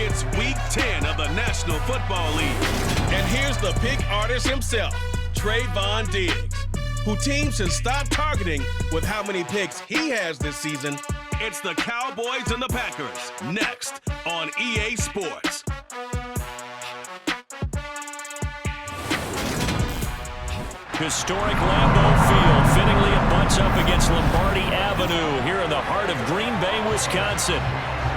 It's Week 10 of the National Football League. And here's the pick artist himself, Trayvon Diggs, who teams should stop targeting with how many picks he has this season. It's the Cowboys and the Packers, next on EA Sports. Historic Lambeau Field, fittingly it butts up against Lombardi Avenue here in the heart of Green Bay, Wisconsin.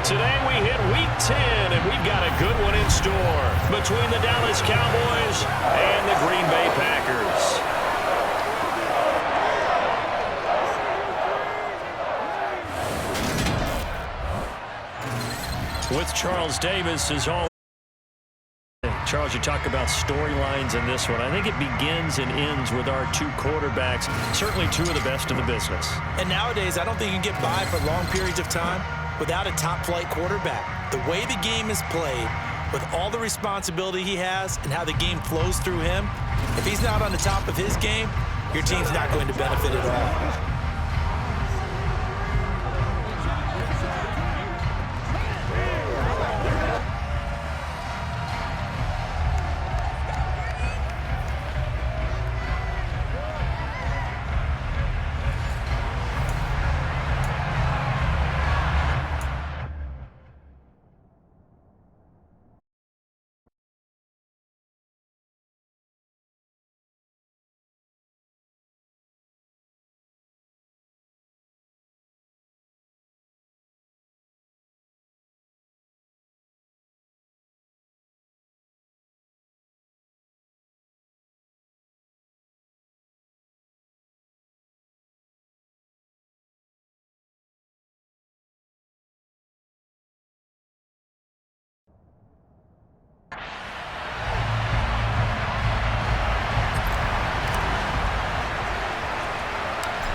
Today we hit Week 10, and we've got a good one in store between the Dallas Cowboys and the Green Bay Packers. With Charles Davis as always. Charles, you talk about storylines in this one. I think it begins and ends with our two quarterbacks, certainly two of the best in the business. And nowadays, I don't think you can get by for long periods of time without a top-flight quarterback. The way the game is played, with all the responsibility he has and how the game flows through him, if he's not on the top of his game, your team's not going to benefit at all.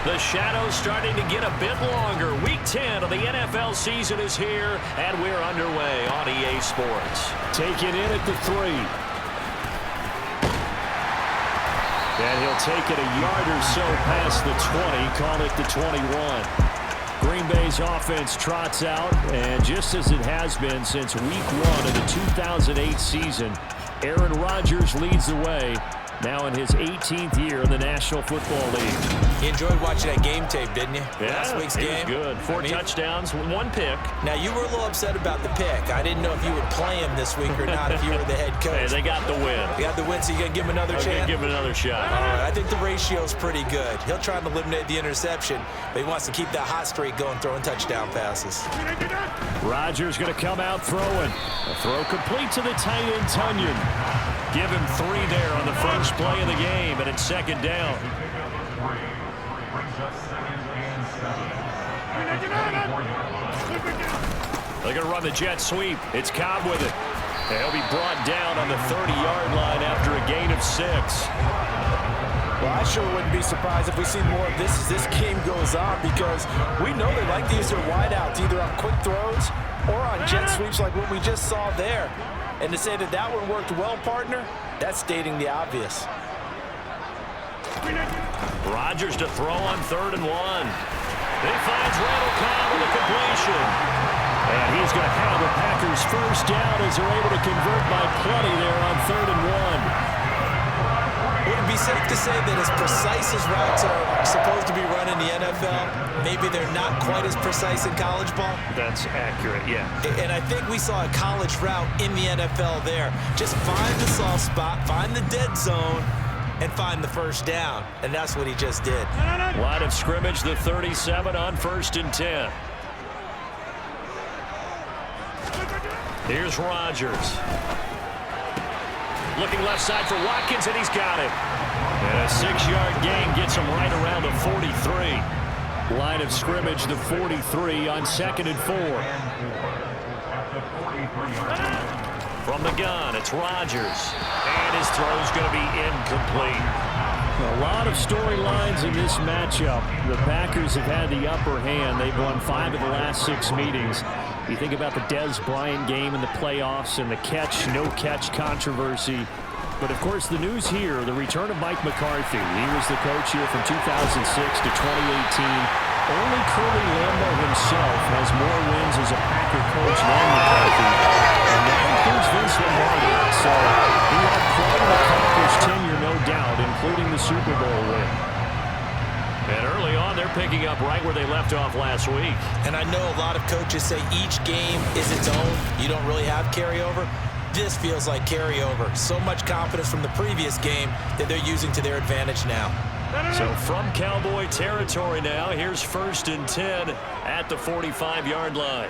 The shadow's starting to get a bit longer. Week 10 of the NFL season is here, and we're underway on EA Sports. Take it in at the 3. And he'll take it a yard or so past the 20, call it the 21. Green Bay's offense trots out, and just as it has been since Week 1 of the 2008 season, Aaron Rodgers leads the way. Now in his 18th year in the National Football League. You enjoyed watching that game tape, didn't you? Yeah, Last week's game. It was good. Four touchdowns, 1 pick. Now, you were a little upset about the pick. I didn't know if you would play him this week or not if you were the head coach. Hey, they got the win. They got the win, so you're going to give him another chance? I'm going to give him another shot. All right, I think the ratio's pretty good. He'll try to eliminate the interception, but he wants to keep that hot streak going, throwing touchdown passes. Rodgers going to come out throwing. A throw complete to the tight end, Tunyon. Give him 3 there on the first play of the game, and it's second down. They're going to run the jet sweep. It's Cobb with it. And he'll be brought down on the 30-yard line after a gain of 6. Well, I sure wouldn't be surprised if we see more of this as this game goes on, because we know they like to use their wideouts either on quick throws or on jet sweeps like what we just saw there. And to say that that one worked well, partner, that's stating the obvious. Rodgers to throw on 3rd and 1. He finds Randall Cobb with a completion. And he's going to have the Packers first down as they're able to convert by plenty there on 3rd and 1. Would it be safe to say that as precise as routes are supposed to be run in the NFL, maybe they're not quite as precise in college ball? That's accurate, yeah. And I think we saw a college route in the NFL there. Just find the soft spot, find the dead zone, and find the first down. And that's what he just did. Line of scrimmage, the 37 on 1st and 10. Here's Rodgers. Looking left side for Watkins, and he's got it. And a 6-yard gain gets him right around the 43. Line of scrimmage, the 43 on 2nd and 4. From the gun, it's Rodgers. And his throw's going to be incomplete. A lot of storylines in this matchup. The Packers have had the upper hand. They've won 5 of the last 6 meetings. You think about the Dez Bryant game in the playoffs and the catch, no catch controversy. But of course the news here, the return of Mike McCarthy. He was the coach here from 2006 to 2018. only Curly Lambeau himself has more wins as a Packer coach than McCarthy, and that includes Vince Lombardi. So he had quite an accomplished tenure, no doubt, including the Super Bowl win. And early on, they're picking up right where they left off last week. And I know a lot of coaches say each game is its own. You don't really have carryover. This feels like carryover. So much confidence from the previous game that they're using to their advantage now. So from Cowboy territory now, here's 1st and 10 at the 45-yard line.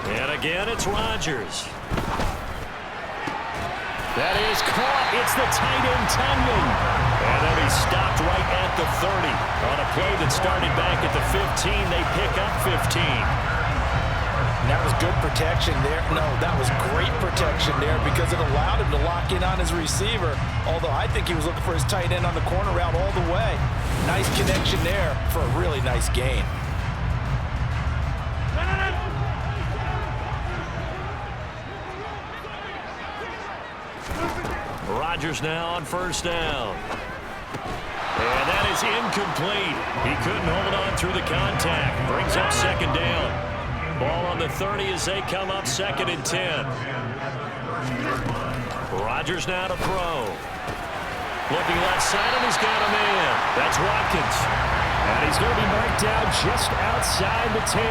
And again, it's Rodgers. That is caught. It's the tight end, Tunyon. And then he's stopped right at the 30. On a play that started back at the 15, they pick up 15. That was good protection there. No, that was great protection there because it allowed him to lock in on his receiver, although I think he was looking for his tight end on the corner route all the way. Nice connection there for a really nice gain. Rodgers now on 1st down. And that is incomplete. He couldn't hold on through the contact. Brings up 2nd down. Ball on the 30 as they come up 2nd and 10. Rodgers now to throw. Looking left side, and he's got a man. That's Watkins. And he's going to be marked down just outside the 10.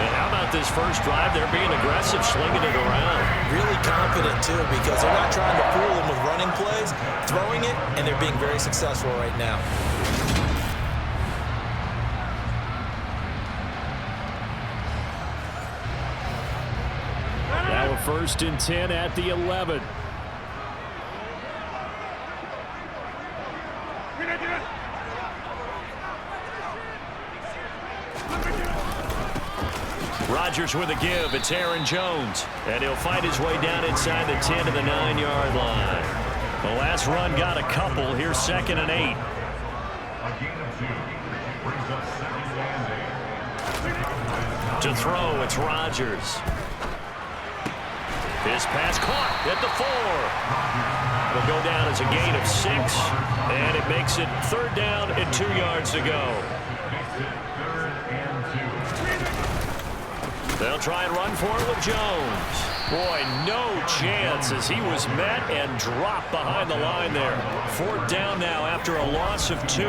And how about this first drive? They're being aggressive, slinging it around. Really confident, too, because they're not trying to fool them with running plays, throwing it, and they're being very successful right now. Now a 1st and 10 at the 11. Rodgers with a give. It's Aaron Jones. And he'll fight his way down inside the 10 to the 9-yard line. The last run got a couple. Here's 2nd and 8. To throw, it's Rodgers. His pass caught at the 4. Will go down as a gain of 6. And it makes it 3rd down and 2 yards to go. They'll try and run for it with Jones. Boy, no chance as he was met and dropped behind the line there. 4th down now after a loss of 2.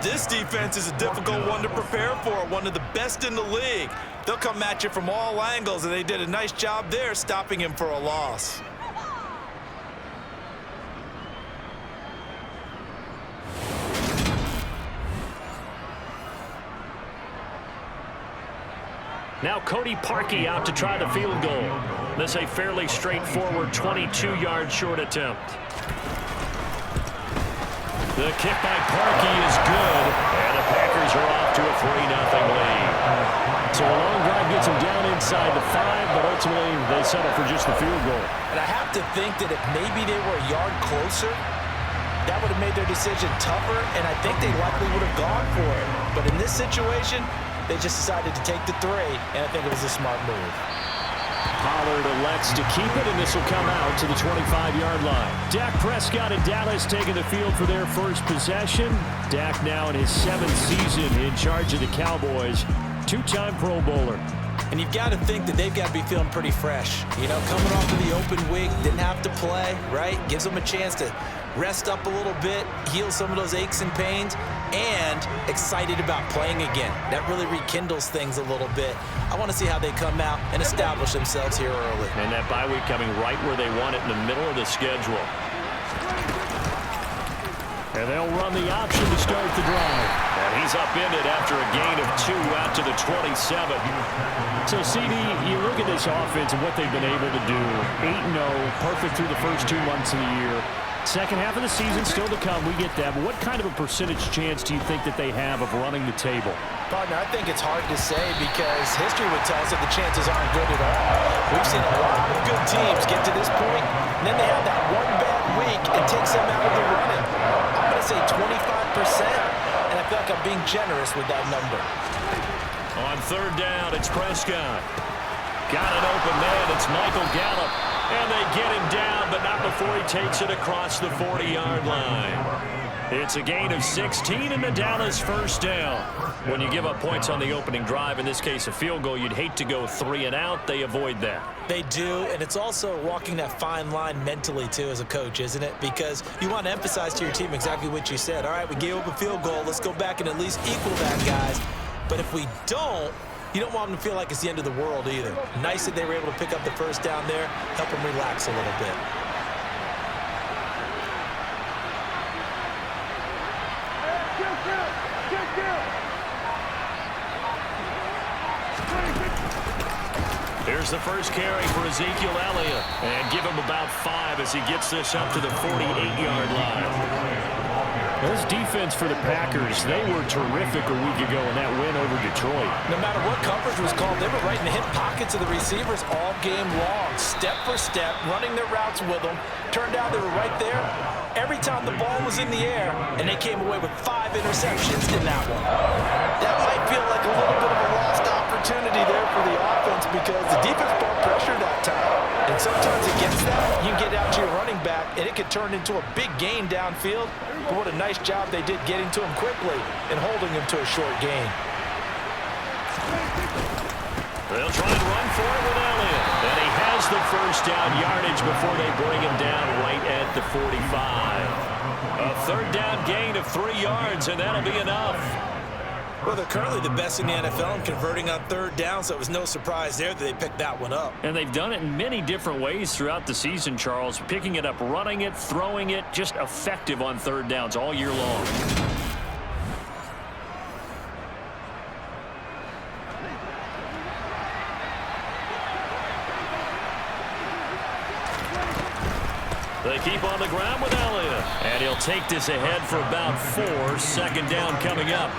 This defense is a difficult one to prepare for, one of the best in the league. They'll come at you from all angles, and they did a nice job there stopping him for a loss. Now Cody Parkey out to try the field goal. This a fairly straightforward 22-yard short attempt. The kick by Parkey is good, and the Packers are off to a 3-0 lead. So a long drive gets them down inside the 5, but ultimately they settle for just the field goal. And I have to think that if maybe they were a yard closer, that would have made their decision tougher, and I think they likely would have gone for it. But in this situation, they just decided to take the 3, and I think it was a smart move. Pollard elects to keep it, and this will come out to the 25-yard line. Dak Prescott and Dallas taking the field for their first possession. Dak now in his 7th season in charge of the Cowboys. 2-time Pro Bowler. And you've got to think that they've got to be feeling pretty fresh. You know, coming off of the open week, didn't have to play, right? Gives them a chance to rest up a little bit, heal some of those aches and pains, and excited about playing again. That really rekindles things a little bit. I want to see how they come out and establish themselves here early. And that bye week coming right where they want it in the middle of the schedule. And they'll run the option to start the drive. And he's upended after a gain of 2 out to the 27. So, CD, you look at this offense and what they've been able to do. 8-0, perfect through the first 2 months of the year. Second half of the season still to come, we get that. But what kind of a percentage chance do you think that they have of running the table? Partner, I think it's hard to say because history would tell us that the chances aren't good at all. We've seen a lot of good teams get to this point, and then they have that one bad week and takes them out of the running. I'm going to say 25%, and I feel like I'm being generous with that number. On 3rd down, it's Prescott. Got an open man. It's Michael Gallup. And they get him down, but not before he takes it across the 40-yard line. It's a gain of 16 and a Dallas first down. When you give up points on the opening drive, in this case a field goal, you'd hate to go 3 and out. They avoid that. They do, and it's also walking that fine line mentally, too, as a coach, isn't it? Because you want to emphasize to your team exactly what you said. All right, we gave up a field goal. Let's go back and at least equal that, guys. But if we don't, you don't want them to feel like it's the end of the world either. Nice that they were able to pick up the first down there, help them relax a little bit. Here's the first carry for Ezekiel Elliott. And give him about 5 as he gets this up to the 48-yard line. This defense for the Packers, they were terrific a week ago in that win over Detroit. No matter what coverage was called, they were right in the hip pockets of the receivers all game long. Step for step, running their routes with them. Turned out they were right there every time the ball was in the air, and they came away with 5 interceptions in that one. That might feel like a little bit of a lost opportunity there for the offense because the defense brought pressure that time. And sometimes against that, you can get out to your running back, and it could turn into a big gain downfield. But what a nice job they did getting to him quickly and holding him to a short gain. They'll try and run for it with Elliott. And he has the first down yardage before they bring him down right at the 45. A third down gain of 3 yards, and that'll be enough. Well, they're currently the best in the NFL in converting on third down, so it was no surprise there that they picked that one up. And they've done it in many different ways throughout the season, Charles. Picking it up, running it, throwing it, just effective on third downs all year long. They keep on the ground with Elliott. And he'll take this ahead for about 4. Second down coming up.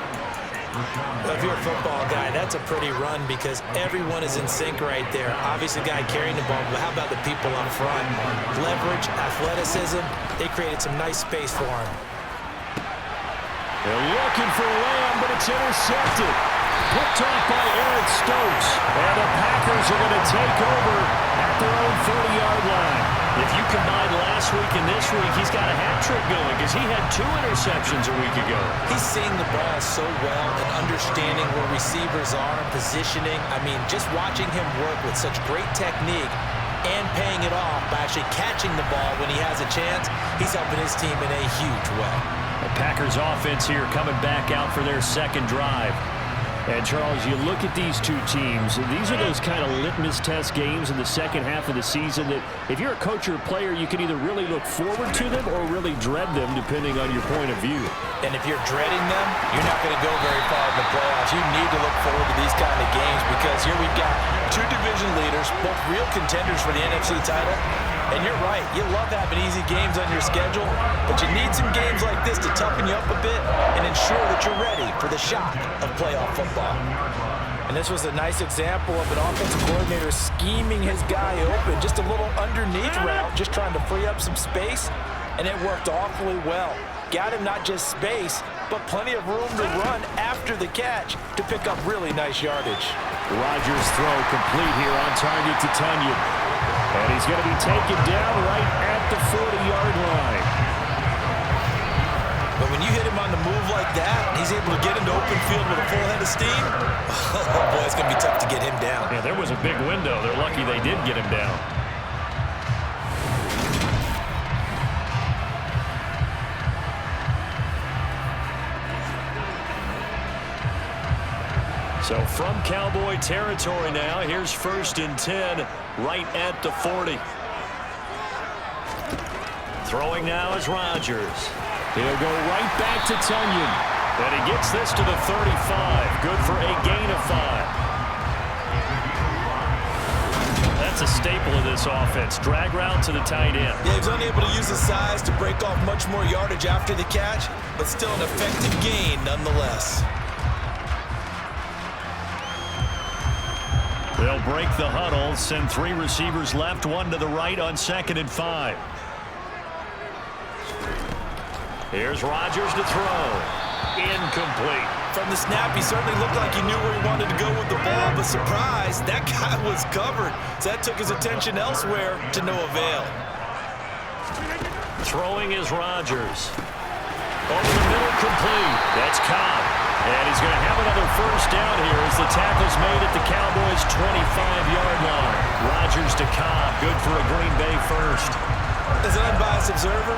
Well, if you're a football guy, that's a pretty run because everyone is in sync right there. Obviously, the guy carrying the ball, but how about the people up front? Leverage, athleticism, they created some nice space for him. They're looking for Lamb, but it's intercepted. Picked off by Eric Stokes. And the Packers are going to take over at their own 40-yard line. If you combine last week and this week, he's got a hat trick going because he had 2 interceptions a week ago. He's seeing the ball so well and understanding where receivers are and positioning. I mean, just watching him work with such great technique and paying it off by actually catching the ball when he has a chance, he's helping his team in a huge way. The Packers offense here coming back out for their second drive. And, Charles, you look at these two teams, these are those kind of litmus test games in the second half of the season that if you're a coach or a player, you can either really look forward to them or really dread them, depending on your point of view. And if you're dreading them, you're not going to go very far in the playoffs. You need to look forward to these kind of games because here we've got 2 division leaders, both real contenders for the NFC title. And you're right, you love having easy games on your schedule, but you need some games like this to toughen you up a bit and ensure that you're ready for the shock of playoff football. And this was a nice example of an offensive coordinator scheming his guy open, just a little underneath route, just trying to free up some space, and it worked awfully well. Got him not just space, but plenty of room to run after the catch to pick up really nice yardage. Rodgers' throw complete here on target to Tunyon. And he's going to be taken down right at the 40-yard line. But when you hit him on the move like that, and he's able to get into open field with a full head of steam, oh boy, it's going to be tough to get him down. Yeah, there was a big window. They're lucky they did get him down. So from Cowboy territory now, here's 1st and 10 right at the 40. Throwing now is Rodgers. He'll go right back to Tunyon. And he gets this to the 35. Good for a gain of 5. That's a staple of this offense. Drag route to the tight end. Yeah, he was unable to use his size to break off much more yardage after the catch, but still an effective gain nonetheless. They'll break the huddle, send 3 receivers left, 1 to the right on 2nd and 5. Here's Rodgers to throw. Incomplete. From the snap, he certainly looked like he knew where he wanted to go with the ball, but surprise, that guy was covered. So that took his attention elsewhere to no avail. Throwing is Rodgers. Over the middle, complete. That's Cobb. And he's going to have another first down here as the tackle's made at the Cowboys' 25-yard line. Rodgers to Cobb, good for a Green Bay first. As an unbiased observer,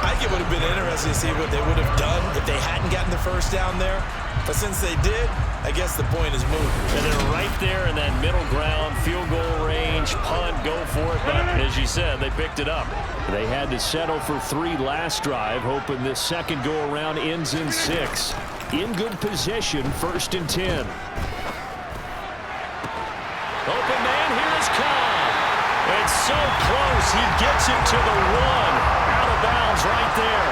I think it would have been interesting to see what they would have done if they hadn't gotten the first down there. But since they did, I guess the point is moved. And they're right there in that middle ground, field goal range, punt, go for it. But as you said, they picked it up. They had to settle for 3 last drive, hoping this second go-around ends in 6. In good position, 1st and 10. Open man, here is Cobb. It's so close, he gets it to the 1. Out of bounds right there.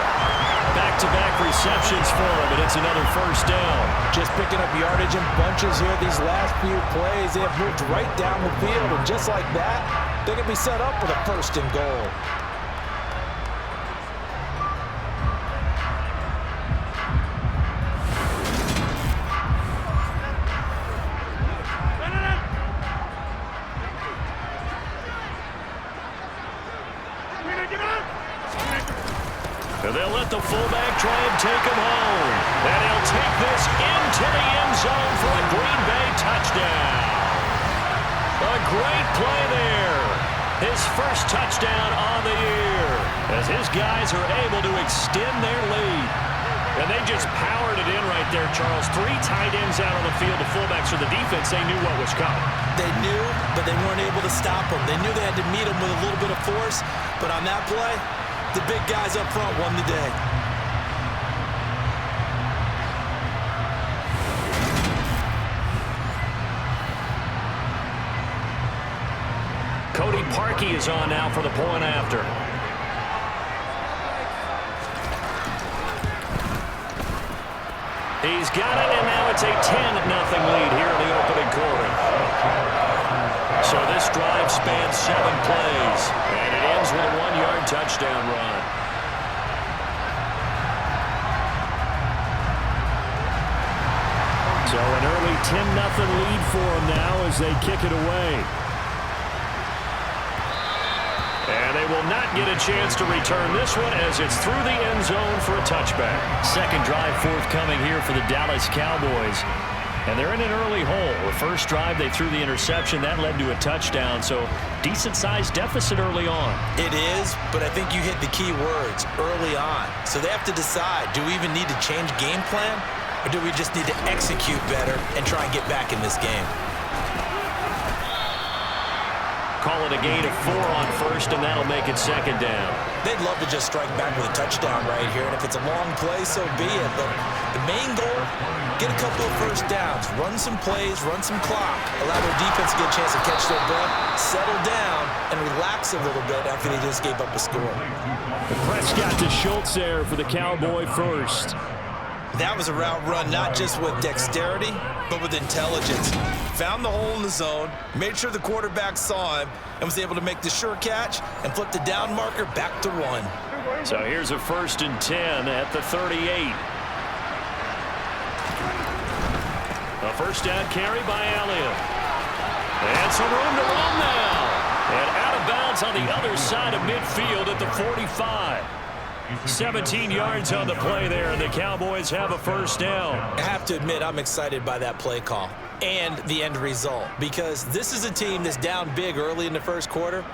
Back-to-back receptions for him, and it's another first down. Just picking up yardage in bunches here these last few plays. They have moved right down the field, and just like that, they can be set up with a 1st and goal. And they'll let the fullback try and take him home. And he'll take this into the end zone for a Green Bay touchdown. A great play there. His first touchdown on the year as his guys are able to extend their lead. And they just powered it in right there, Charles. 3 tight ends out on the field. The fullbacks for the defense, they knew what was coming. They knew, but they weren't able to stop him. They knew they had to meet him with a little bit of force. But on that play, the big guys up front won the day. Cody Parkey is on now for the point after. He's got it, and now it's a 10-0 lead here in the opening quarter. So this drive spans 7 plays, and it ends with a 1-yard touchdown run. So an early 10-0 lead for them now as they kick it away. And they will not get a chance to return this one as it's through the end zone for a touchback. Second drive forthcoming here for the Dallas Cowboys. And they're in an early hole. The first drive, they threw the interception. That led to a touchdown, so decent-sized deficit early on. It is, but I think you hit the key words, early on. So they have to decide, do we even need to change game plan, or do we just need to execute better and try and get back in this game? Call it a gain of 4 on first, and that'll make it second down. They'd love to just strike back with a touchdown right here, and if it's a long play, so be it. But the main goal, get a couple of first downs, run some plays, run some clock, allow their defense to get a chance to catch their breath, settle down, and relax a little bit after they just gave up a score. Prescott to Schultz there for the Cowboy first. That was a route run not just with dexterity, but with intelligence. Found the hole in the zone, made sure the quarterback saw him, and was able to make the sure catch and flip the down marker back to 1. So here's a 1st and 10 at the 38. A first down carry by Elliott. And some room to run now. And out of bounds on the other side of midfield at the 45. 17 yards on the play there, and the Cowboys have a first down. I have to admit, I'm excited by that play call and the end result, because this is a team that's down big early in the first quarter,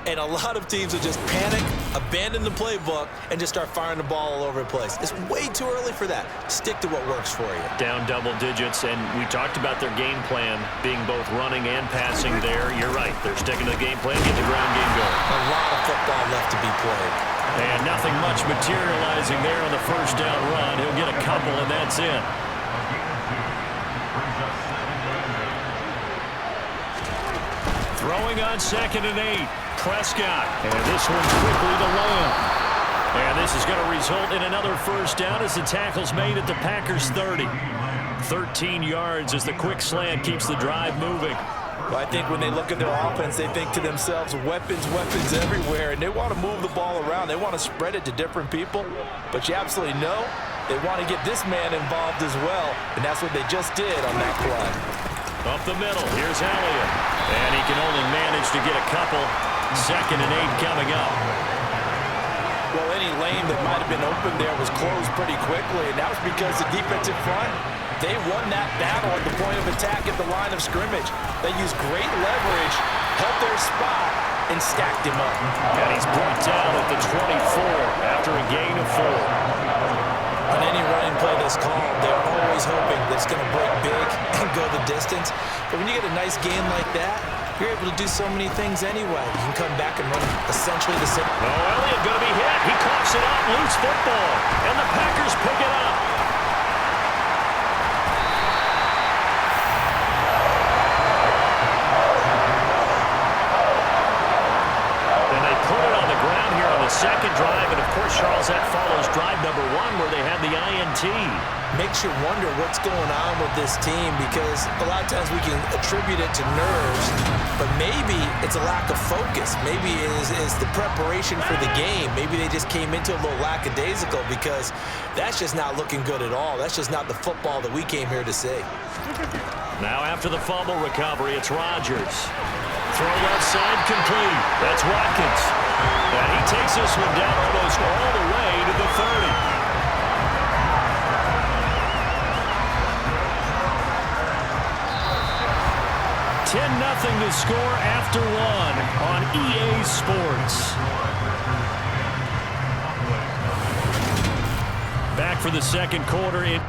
and a lot of teams will just panic, abandon the playbook, and just start firing the ball all over the place. It's way too early for that. Stick to what works for you. Down double digits, and we talked about their game plan being both running and passing there. You're right. They're sticking to the game plan, get the ground game going. A lot of football left to be played. And nothing much materializing there on the first down run. He'll get a couple, and that's it. Throwing on 2nd and 8. Prescott. And this one quickly to Lamb. And this is going to result in another first down as the tackle's made at the Packers' 30. 13 yards as the quick slant keeps the drive moving. Well, I think when they look at their offense, they think to themselves, weapons, weapons everywhere, and they want to move the ball around. They want to spread it to different people, but you absolutely know They want to get this man involved as well, and that's what they just did on that play. Up the middle, here's Elliott. And he can only manage to get a couple. 2nd and 8 coming up. Well, any lane that might have been open there was closed pretty quickly, and that was because the defensive front, they won that battle at the point of attack at the line of scrimmage. They used great leverage, held their spot, and stacked him up. And he's brought down at the 24 after a gain of 4. On any running play that's called, they're always hoping that it's going to break big and go the distance. But when you get a nice game like that, you're able to do so many things anyway. You can come back and run essentially the same. Oh, Elliott going to be hit. He coughs it up, loose football. And the Packers pick it up. And they put it on the ground here on the second drive. And, of course, Charles, that follows drive number 1 where they had the INT. Makes you wonder what's going on with this team, because a lot of times we can attribute it to nerves, but maybe it's a lack of focus. Maybe it's the preparation for the game. Maybe they just came into a little lackadaisical, because that's just not looking good at all. That's just not the football that we came here to see. Now after the fumble recovery, it's Rodgers. Throw left side complete. That's Watkins. And he takes this one down almost all the way to the 30. 10-0 to score after 1 on EA Sports. Back for the second quarter.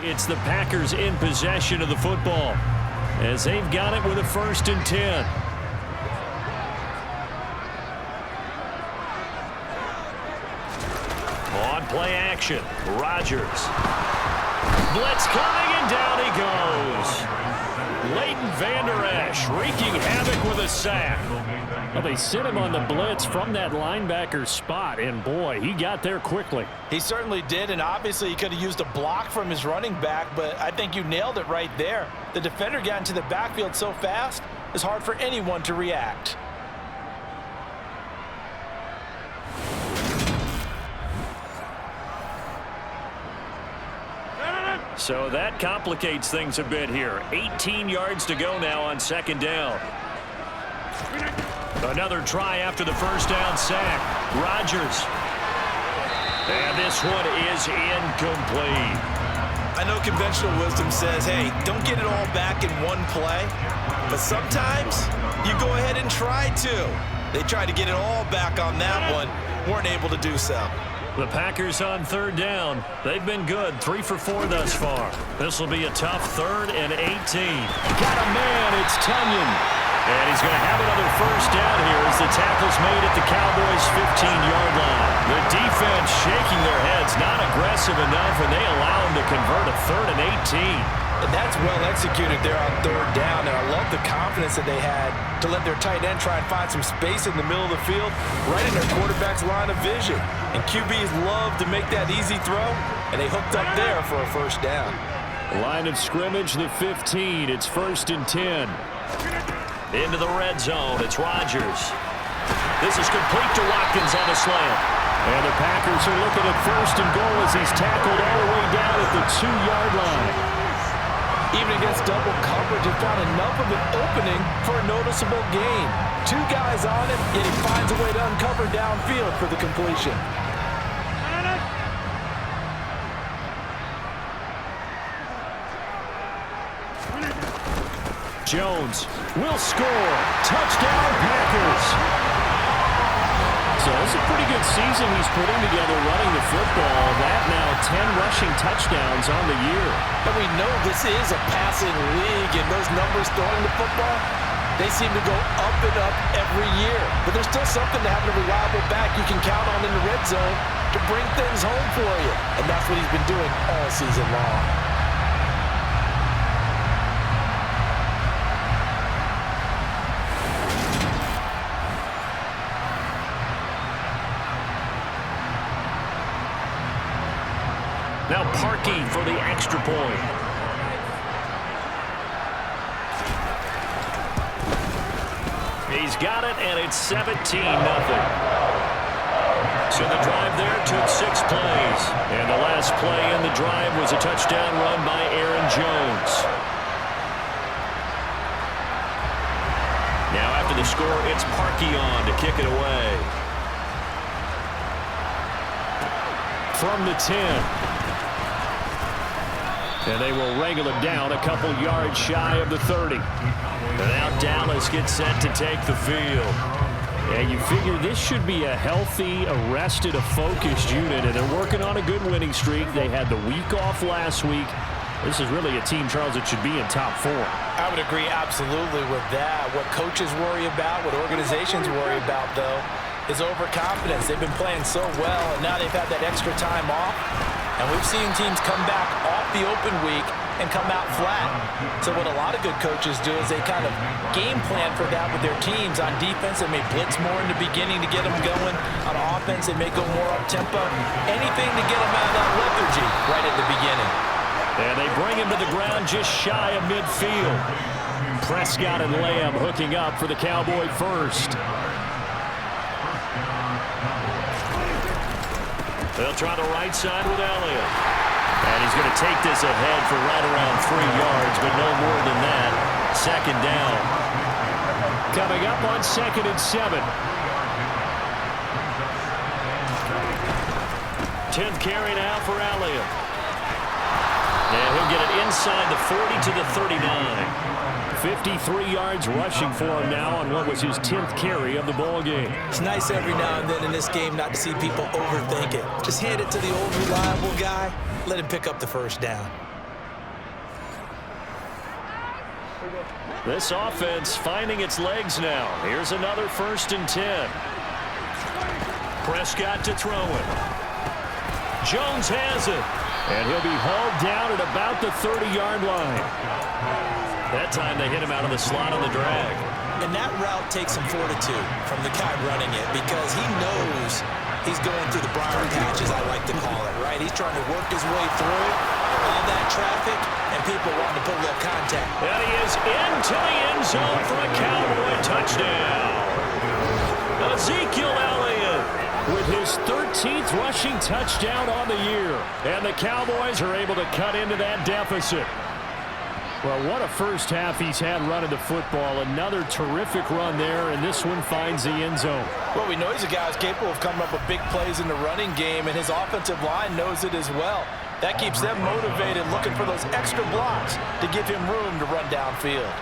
It's the Packers in possession of the football as they've got it with a 1st and 10. On play action, Rodgers. Blitz coming, and down he goes. Leighton Vander Esch wreaking havoc with a sack. Well, they sent him on the blitz from that linebacker spot, and boy, he got there quickly. He certainly did, and obviously he could have used a block from his running back, but I think you nailed it right there. The defender got into the backfield so fast, it's hard for anyone to react. So that complicates things a bit here. 18 yards to go now on 2nd down. Another try after the 1st down sack. Rodgers. And this one is incomplete. I know conventional wisdom says, hey, don't get it all back in one play. But sometimes you go ahead and try to. They tried to get it all back on that one. Weren't able to do so. The Packers on 3rd down. They've been good, 3 for 4 thus far. This will be a tough 3rd and 18. Got a man, it's Tunyon. And he's going to have another 1st down here as the tackle's made at the Cowboys' 15-yard line. The defense shaking their heads, not aggressive enough, and they allow him to convert a 3rd and 18. And that's well executed there on 3rd down, and I love the confidence that they had to let their tight end try and find some space in the middle of the field, right in their quarterback's line of vision. And QBs love to make that easy throw, and they hooked up there for a 1st down. Line of scrimmage, the 15. It's 1st and 10. Into the red zone, it's Rodgers. This is complete to Watkins on a slant. And the Packers are looking at 1st and goal as he's tackled all the way down at the 2-yard line. Even against double coverage, he found enough of an opening for a noticeable gain. 2 guys on him, yet he finds a way to uncover downfield for the completion. Jones will score. Touchdown, Packers. So it's a pretty good season he's putting together running the football. That now 10 rushing touchdowns on the year. And we know this is a passing league, and those numbers throwing the football, they seem to go up and up every year. But there's still something to having a reliable back you can count on in the red zone to bring things home for you. And that's what he's been doing all season long. Now Parkey for the extra point. He's got it, and it's 17-0. So the drive there took 6 plays. And the last play in the drive was a touchdown run by Aaron Jones. Now after the score, it's Parkey on to kick it away. From the 10. And they will wrangle it down a couple yards shy of the 30. And now Dallas gets set to take the field. And you figure this should be a healthy, arrested, a focused unit. And they're working on a good winning streak. They had the week off last week. This is really a team, Charles, that should be in top 4. I would agree absolutely with that. What coaches worry about, what organizations worry about, though, is overconfidence. They've been playing so well, and now they've had that extra time off. And we've seen teams come back off the open week and come out flat. So what a lot of good coaches do is they kind of game plan for that with their teams. On defense, they may blitz more in the beginning to get them going. On offense, they may go more up-tempo. Anything to get them out of that lethargy right at the beginning. And they bring him to the ground just shy of midfield. Prescott and Lamb hooking up for the Cowboy first. They'll try the right side with Elliott. And he's going to take this ahead for right around 3 yards, but no more than that. 2nd down. Coming up on 2nd and 7. 10th carry now for Elliott. And he'll get it inside the 40 to the 39. 53 yards rushing for him now on what was his 10th carry of the ball game. It's nice every now and then in this game not to see people overthink it. Just hand it to the old reliable guy. Let him pick up the 1st down. This offense finding its legs now. Here's another 1st and 10. Prescott to throw it. Jones has it. And he'll be hauled down at about the 30-yard line. That time they hit him out of the slot on the drag. And that route takes some fortitude from the guy running it because he knows he's going through the briar patch, as I like to call it, right? He's trying to work his way through all that traffic, and people want to put a little contact. And he is into the end zone for a Cowboy touchdown. Ezekiel Elliott with his 13th rushing touchdown on the year. And the Cowboys are able to cut into that deficit. Well, what a first half he's had running the football. Another terrific run there, and this one finds the end zone. Well, we know he's a guy who's capable of coming up with big plays in the running game, and his offensive line knows it as well. That keeps them motivated, looking for those extra blocks to give him room to run downfield.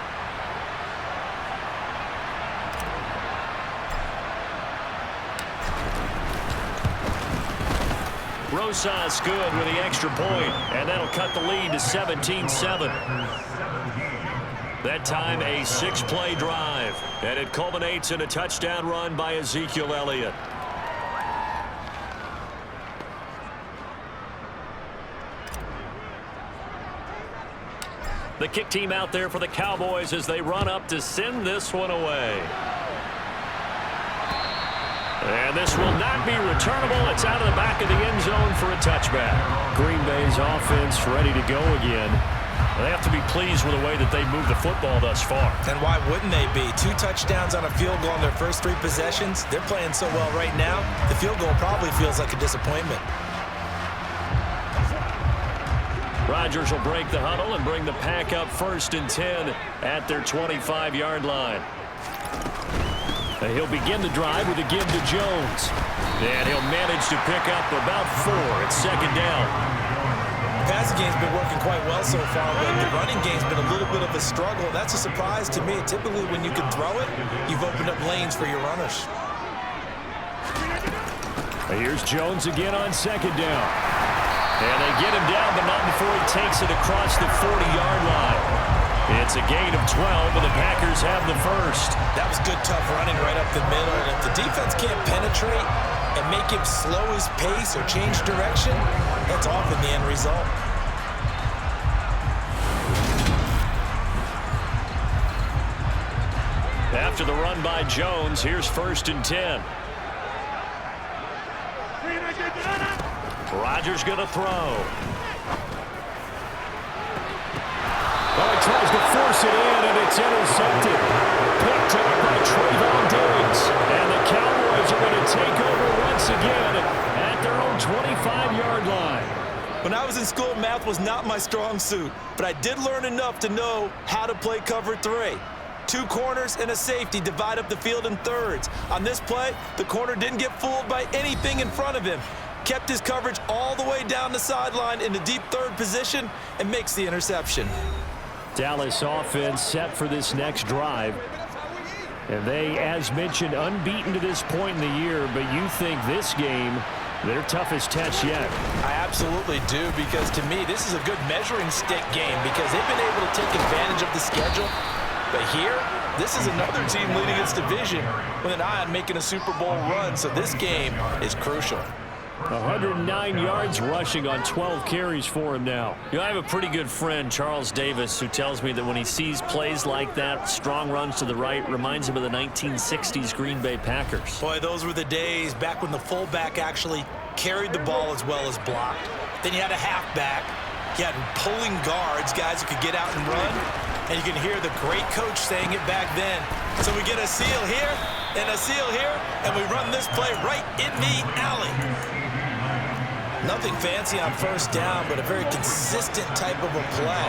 Rosas good with the extra point, and that'll cut the lead to 17-7. That time a 6-play drive, and it culminates in a touchdown run by Ezekiel Elliott. The kick team out there for the Cowboys as they run up to send this one away. And this will not be returnable. It's out of the back of the end zone for a touchback. Green Bay's offense ready to go again. They have to be pleased with the way that they moved the football thus far. And why wouldn't they be? 2 touchdowns on a field goal in their first 3 possessions. They're playing so well right now, the field goal probably feels like a disappointment. Rodgers will break the huddle and bring the pack up 1st and 10 at their 25-yard line. And he'll begin the drive with a give to Jones. And he'll manage to pick up about 4 at 2nd down. The passing game's been working quite well so far, but the running game's been a little bit of a struggle. That's a surprise to me. Typically, when you can throw it, you've opened up lanes for your runners. And here's Jones again on 2nd down. And they get him down, but not before he takes it across the 40-yard line. It's a gain of 12, and the Packers have the first. That was good, tough running right up the middle. And if the defense can't penetrate and make him slow his pace or change direction, that's often the end result. After the run by Jones, here's 1st and 10. Rodgers going to throw. Oh, he tries to force it in, and it's intercepted. Picked up by Trayvon Diggs. And the Cowboys are going to take over once again at their own 25-yard line. When I was in school, math was not my strong suit, but I did learn enough to know how to play cover 3. 2 corners and a safety divide up the field in thirds. On this play, the corner didn't get fooled by anything in front of him. Kept his coverage all the way down the sideline in the deep 3rd position and makes the interception. Dallas offense set for this next drive. And they, as mentioned, unbeaten to this point in the year, but you think this game, their toughest test yet. I absolutely do, because to me, this is a good measuring stick game because they've been able to take advantage of the schedule. But here, this is another team leading its division with an eye on making a Super Bowl run, so this game is crucial. 109 yards rushing on 12 carries for him now. You know, I have a pretty good friend, Charles Davis, who tells me that when he sees plays like that, strong runs to the right, reminds him of the 1960s Green Bay Packers. Boy, those were the days back when the fullback actually carried the ball as well as blocked. Then you had a halfback. You had pulling guards, guys who could get out and run. And you can hear the great coach saying it back then. So we get a seal here and a seal here, and we run this play right in the alley. Nothing fancy on 1st down, but a very consistent type of a play.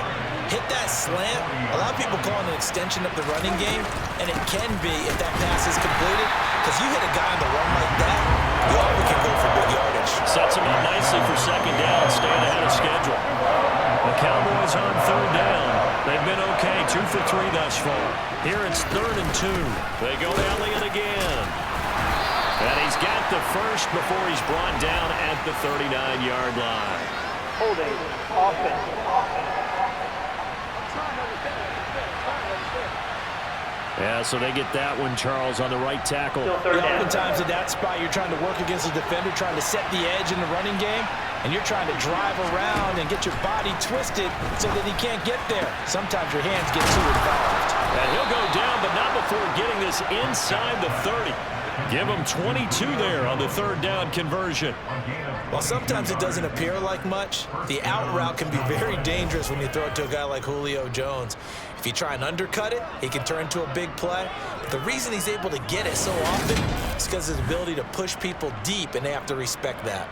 Hit that slant. A lot of people call it an extension of the running game, and it can be if that pass is completed, because you hit a guy on the run like that, you often can go for big yardage. Sets him up nicely for 2nd down, staying ahead of schedule. The Cowboys on 3rd down. They've been okay, 2 for 3 thus far. Here it's 3rd and 2. They go Elliott again. And he's got the first before he's brought down at the 39-yard line. Holding offense. Yeah, so they get that one, Charles, on the right tackle. Oftentimes in that spot, you're trying to work against a defender, trying to set the edge in the running game, and you're trying to drive around and get your body twisted so that he can't get there. Sometimes your hands get too involved. And he'll go down, but not before getting this inside the 30. Give him 22 there on the third down conversion. While sometimes it doesn't appear like much, the out route can be very dangerous when you throw it to a guy like Julio Jones. If you try and undercut it, he can turn into a big play. But the reason he's able to get it so often is because of his ability to push people deep, and they have to respect that.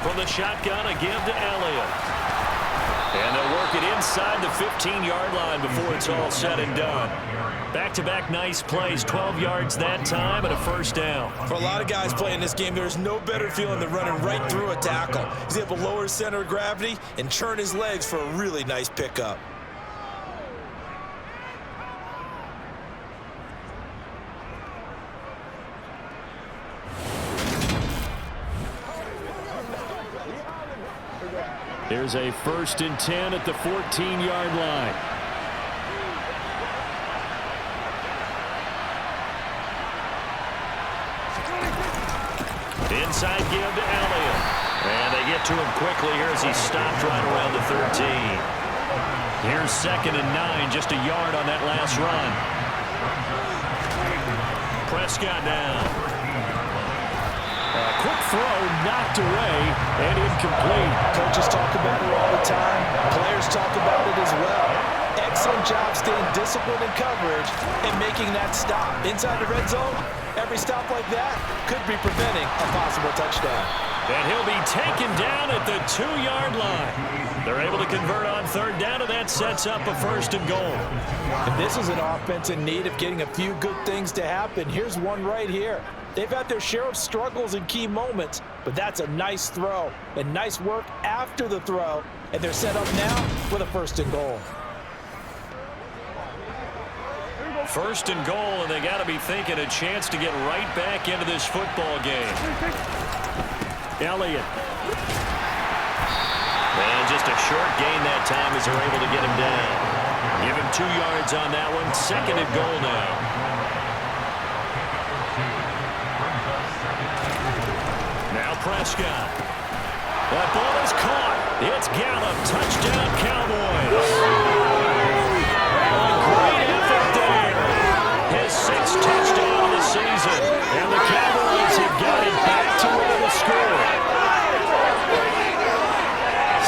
From the shotgun, a give to Elliott. And they'll work it inside the 15-yard line before it's all said and done. Back-to-back nice plays, 12 yards that time and a first down. For a lot of guys playing this game, there's no better feeling than running right through a tackle. He's able to lower his center of gravity and churn his legs for a really nice pickup. Here's a 1st and 10 at the 14-yard line. Inside give to Elliott. And they get to him quickly here as he stopped right around the 13. Here's 2nd and 9, just a yard on that last run. Prescott down. Quick throw, knocked away, and incomplete. Coaches talk about it all the time. Players talk about it as well. Excellent job staying disciplined in coverage and making that stop. Inside the red zone, every stop like that could be preventing a possible touchdown. And he'll be taken down at the 2-yard line. They're able to convert on 3rd down, and that sets up a 1st and goal. And this is an offense in need of getting a few good things to happen. Here's one right here. They've had their share of struggles in key moments, but that's a nice throw and nice work after the throw, and they're set up now with a 1st and goal. 1st and goal, and they got to be thinking a chance to get right back into this football game. Elliott. And just a short gain that time as they're able to get him down. Give him 2 yards on that one. 2nd and goal now. Prescott. That ball is caught. It's Gallup. Touchdown, Cowboys. A great effort there. His 6th touchdown of the season. And the Cowboys have got it back to where the score.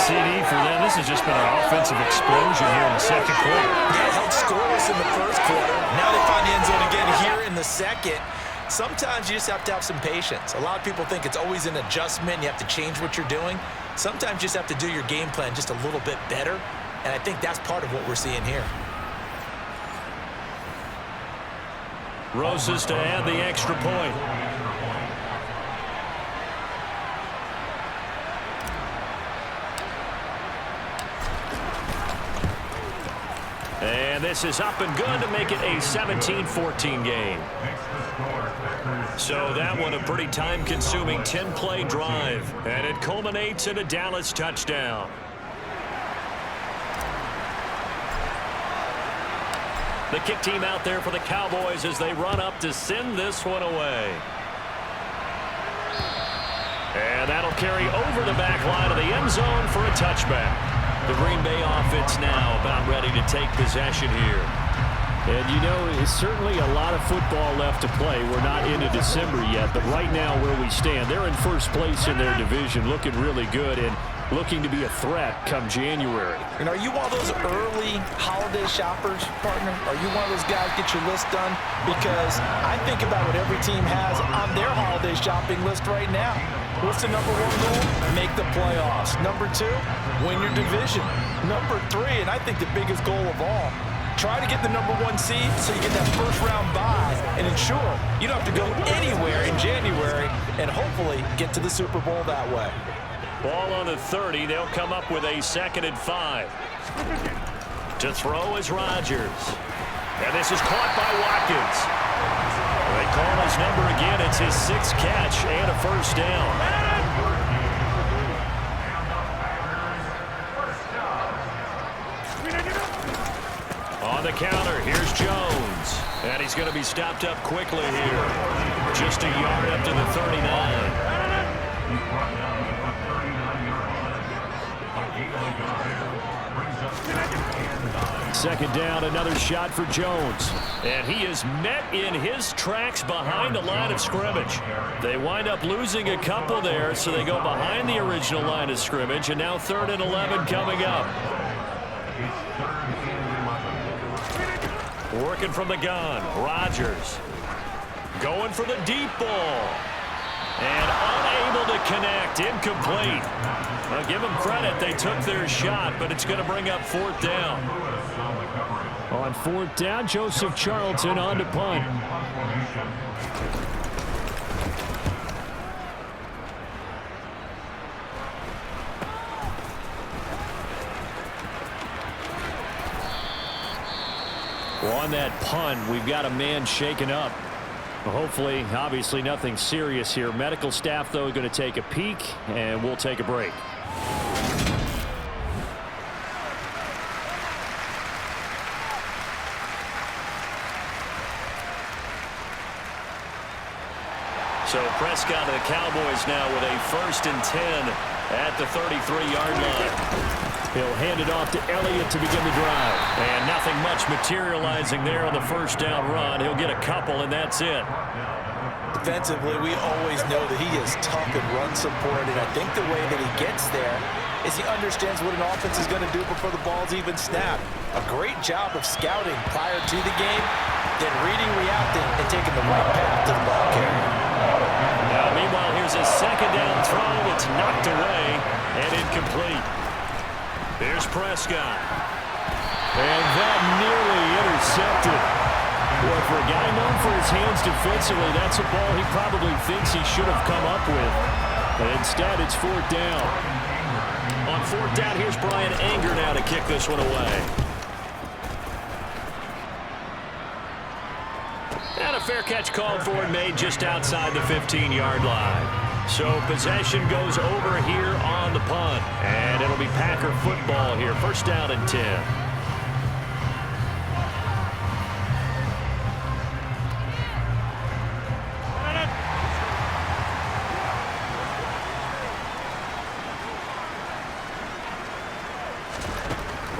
CD for them. This has just been an offensive explosion here in the 2nd quarter. Yeah, held scoreless in the 1st quarter. Now they find the end zone again here in the 2nd. Sometimes you just have to have some patience. A lot of people think it's always an adjustment. You have to change what you're doing. Sometimes you just have to do your game plan just a little bit better. And I think that's part of what we're seeing here. Roses to add the extra point. And this is up and good to make it a 17-14 game. So that one a pretty time-consuming 10-play drive. And it culminates in a Dallas touchdown. The kick team out there for the Cowboys as they run up to send this one away. And that'll carry over the back line of the end zone for a touchback. The Green Bay offense now about ready to take possession here. And, you know, it's certainly a lot of football left to play. We're not into December yet, but right now where we stand, they're in 1st place in their division, looking really good and looking to be a threat come January. And are you one of those early holiday shoppers, partner? Are you one of those guys get your list done? Because I think about what every team has on their holiday shopping list right now. What's the #1 goal? Make the playoffs. #2, win your division. #3, and I think the biggest goal of all, try to get the #1 seed so you get that 1st-round bye and ensure you don't have to go anywhere in January and hopefully get to the Super Bowl that way. Ball on the 30. They'll come up with a 2nd and 5. To throw is Rodgers. And this is caught by Watkins. They call his number again. It's his 6th catch and a 1st down. the counter. Here's Jones. And he's going to be stopped up quickly here. Just a yard up to the 39. Second down, another shot for Jones. And he is met in his tracks behind the line of scrimmage. They wind up losing a couple there, so they go behind the original line of scrimmage, and now 3rd and 11 coming up. Working from the gun, Rodgers. Going for the deep ball. And unable to connect, incomplete. I'll give them credit, they took their shot, but it's going to bring up 4th down. On 4th down, Joseph Charlton on to punt. Well, on that punt, we've got a man shaken up. Hopefully, obviously nothing serious here. Medical staff, though, going to take a peek, and we'll take a break. So Prescott of the Cowboys now with a 1st and 10 at the 33-yard line. He'll hand it off to Elliott to begin the drive. And nothing much materializing there on the 1st down run. He'll get a couple, and that's it. Defensively, we always know that he is tough and run support, and I think the way that he gets there is he understands what an offense is going to do before the ball's even snapped. A great job of scouting prior to the game, then reading, reacting, and taking the right path to the ball carrier. Now, meanwhile, here's a 2nd down throw that's knocked away and incomplete. Here's Prescott. And that nearly intercepted. Boy, for a guy known for his hands defensively, that's a ball he probably thinks he should have come up with. But instead, it's 4th down. On 4th down, here's Brian Anger now to kick this one away. And a fair catch called for and made just outside the 15-yard line. So possession goes over here on the punt. And it'll be Packer football here. 1st down and 10.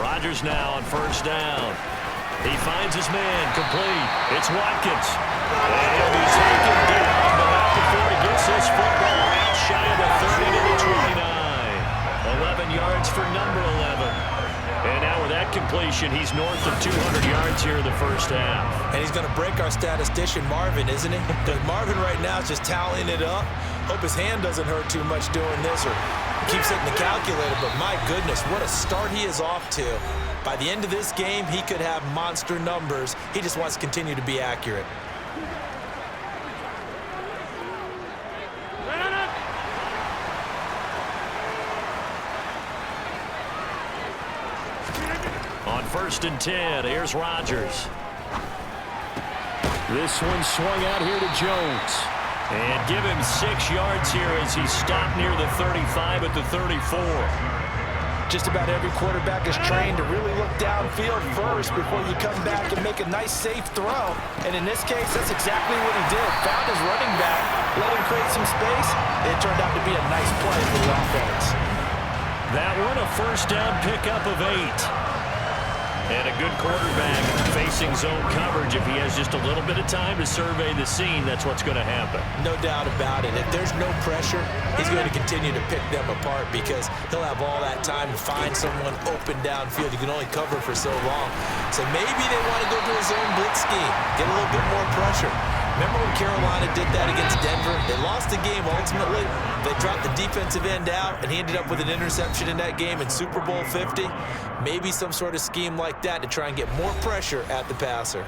Rodgers now on 1st down. He finds his man, complete. It's Watkins. And he'll be taken down, but not before he gets this football out shy of the 30 to the 29. 11 yards for number 11. And now with that completion, he's north of 200 yards here in the 1st half. And he's going to break our statistician, Marvin, isn't he? Because Marvin right now is just tallying it up. Hope his hand doesn't hurt too much doing this or keeps hitting the calculator, but my goodness, what a start he is off to. By the end of this game, he could have monster numbers. He just wants to continue to be accurate. On 1st and 10, here's Rodgers. This one swung out here to Jones. And give him 6 yards here as he's stopped near the 35 at the 34. Just about every quarterback is trained to really look downfield first before you come back and make a nice, safe throw. And in this case, that's exactly what he did. Found his running back, let him create some space. It turned out to be a nice play for the offense. That one a 1st down pickup of 8. And a good quarterback facing zone coverage. If he has just a little bit of time to survey the scene, that's what's going to happen. No doubt about it. If there's no pressure, he's going to continue to pick them apart because he'll have all that time to find someone open downfield. You can only cover for so long. So maybe they want to go to a zone blitz scheme, get a little bit more pressure. Remember when Carolina did that against Denver? They lost the game ultimately. They dropped the defensive end out, and he ended up with an interception in that game in Super Bowl 50. Maybe some sort of scheme like that to try and get more pressure at the passer.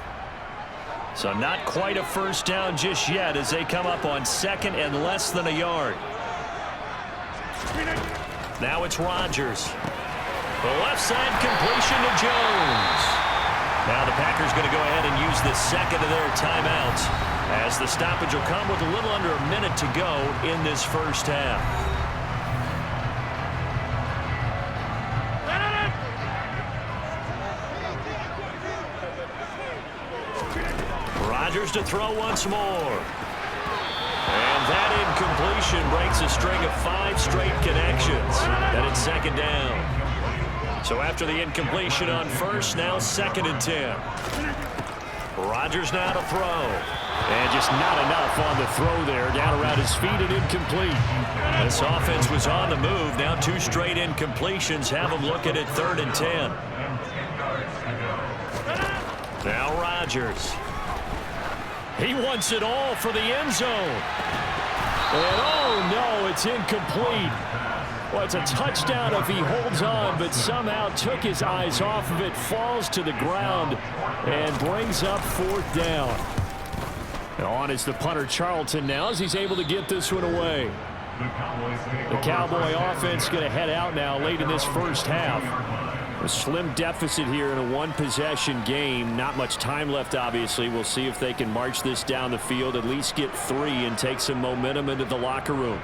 So not quite a 1st down just yet as they come up on 2nd and less than a yard. Now it's Rodgers. The left side completion to Jones. Now the Packers going to go ahead and use the 2nd of their timeouts as the stoppage will come with a little under a minute to go in this 1st half. Rodgers to throw once more. And that incompletion breaks a string of 5 straight connections. Then it's second down. So after the incompletion on first, now 2nd and 10. Rodgers now to throw. And just not enough on the throw there. Down around his feet and incomplete. This offense was on the move. Now 2 straight incompletions have them looking at 3rd and 10. Now Rodgers. He wants it all for the end zone. And oh no, it's incomplete. Well, it's a touchdown if he holds on, but somehow took his eyes off of it, falls to the ground, and brings up 4th down. On is the punter Charlton now as he's able to get this one away. The Cowboy offense going to head out now late in this first half. A slim deficit here in a 1-possession game. Not much time left, obviously. We'll see if they can march this down the field, at least get 3 and take some momentum into the locker room.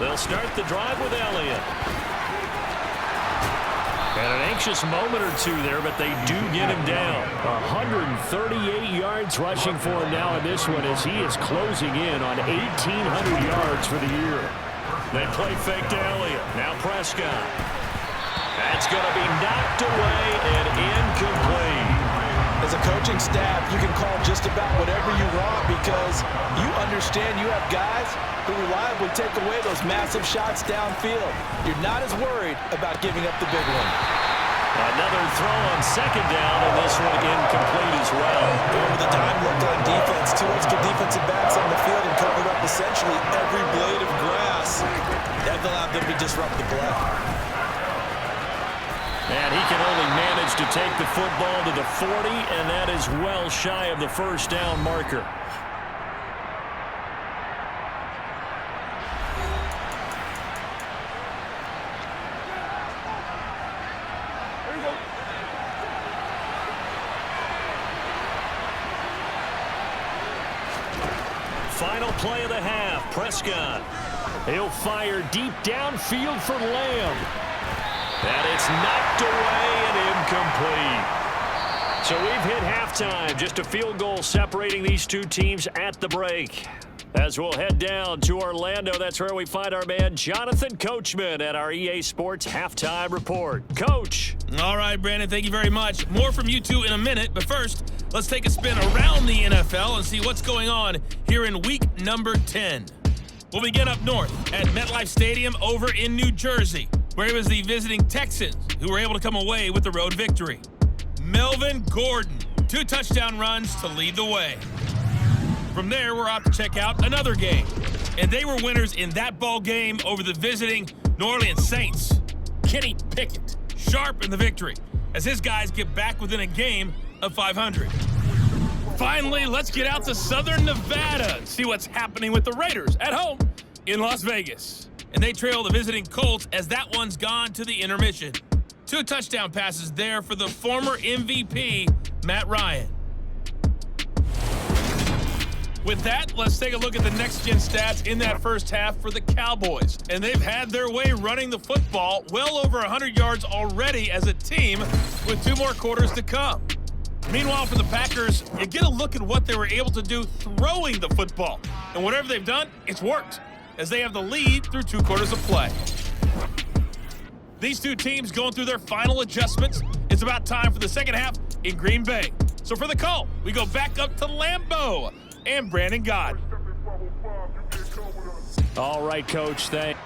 They'll start the drive with Elliott. And an anxious moment or two there, but they do get him down. 138 yards rushing for him now in this one as he is closing in on 1,800 yards for the year. They play fake to Elliott. Now Prescott. That's going to be knocked away and incomplete. As a coaching staff, you can call just about whatever you want because you understand you have guys who reliably take away those massive shots downfield. You're not as worried about giving up the big one. Another throw on 2nd down, and this one incomplete as well. Over the dime look on defense. 2 extra defensive backs on the field and covered up essentially every blade of grass. That allowed them to disrupt the play. And he can only manage to take the football to the 40, and that is well shy of the 1st down marker. Final play of the half, Prescott. He'll fire deep downfield for Lamb. And it's knocked away and incomplete. So we've hit halftime. Just a field goal separating these 2 teams at the break. As we'll head down to Orlando, that's where we find our man Jonathan Coachman at our EA Sports Halftime Report. Coach. All right, Brandon, thank you very much. More from you two in a minute, but first, let's take a spin around the NFL and see what's going on here in week number 10. We'll begin up north at MetLife Stadium over in New Jersey, where it was the visiting Texans who were able to come away with the road victory. Melvin Gordon, 2 touchdown runs to lead the way. From there, we're off to check out another game. And they were winners in that ball game over the visiting New Orleans Saints. Kenny Pickett, sharp in the victory, as his guys get back within a game of 500. Finally, let's get out to Southern Nevada and see what's happening with the Raiders at home in Las Vegas. And they trail the visiting Colts as that one's gone to the intermission. 2 touchdown passes there for the former MVP, Matt Ryan. With that, let's take a look at the next-gen stats in that first half for the Cowboys. And they've had their way running the football well over 100 yards already as a team with 2 more quarters to come. Meanwhile, for the Packers, you get a look at what they were able to do throwing the football. And whatever they've done, it's worked, as they have the lead through 2 quarters of play. These 2 teams going through their final adjustments. It's about time for the second half in Green Bay. So for the call, we go back up to Lambeau and Brandon Gott. All right, Coach, thanks.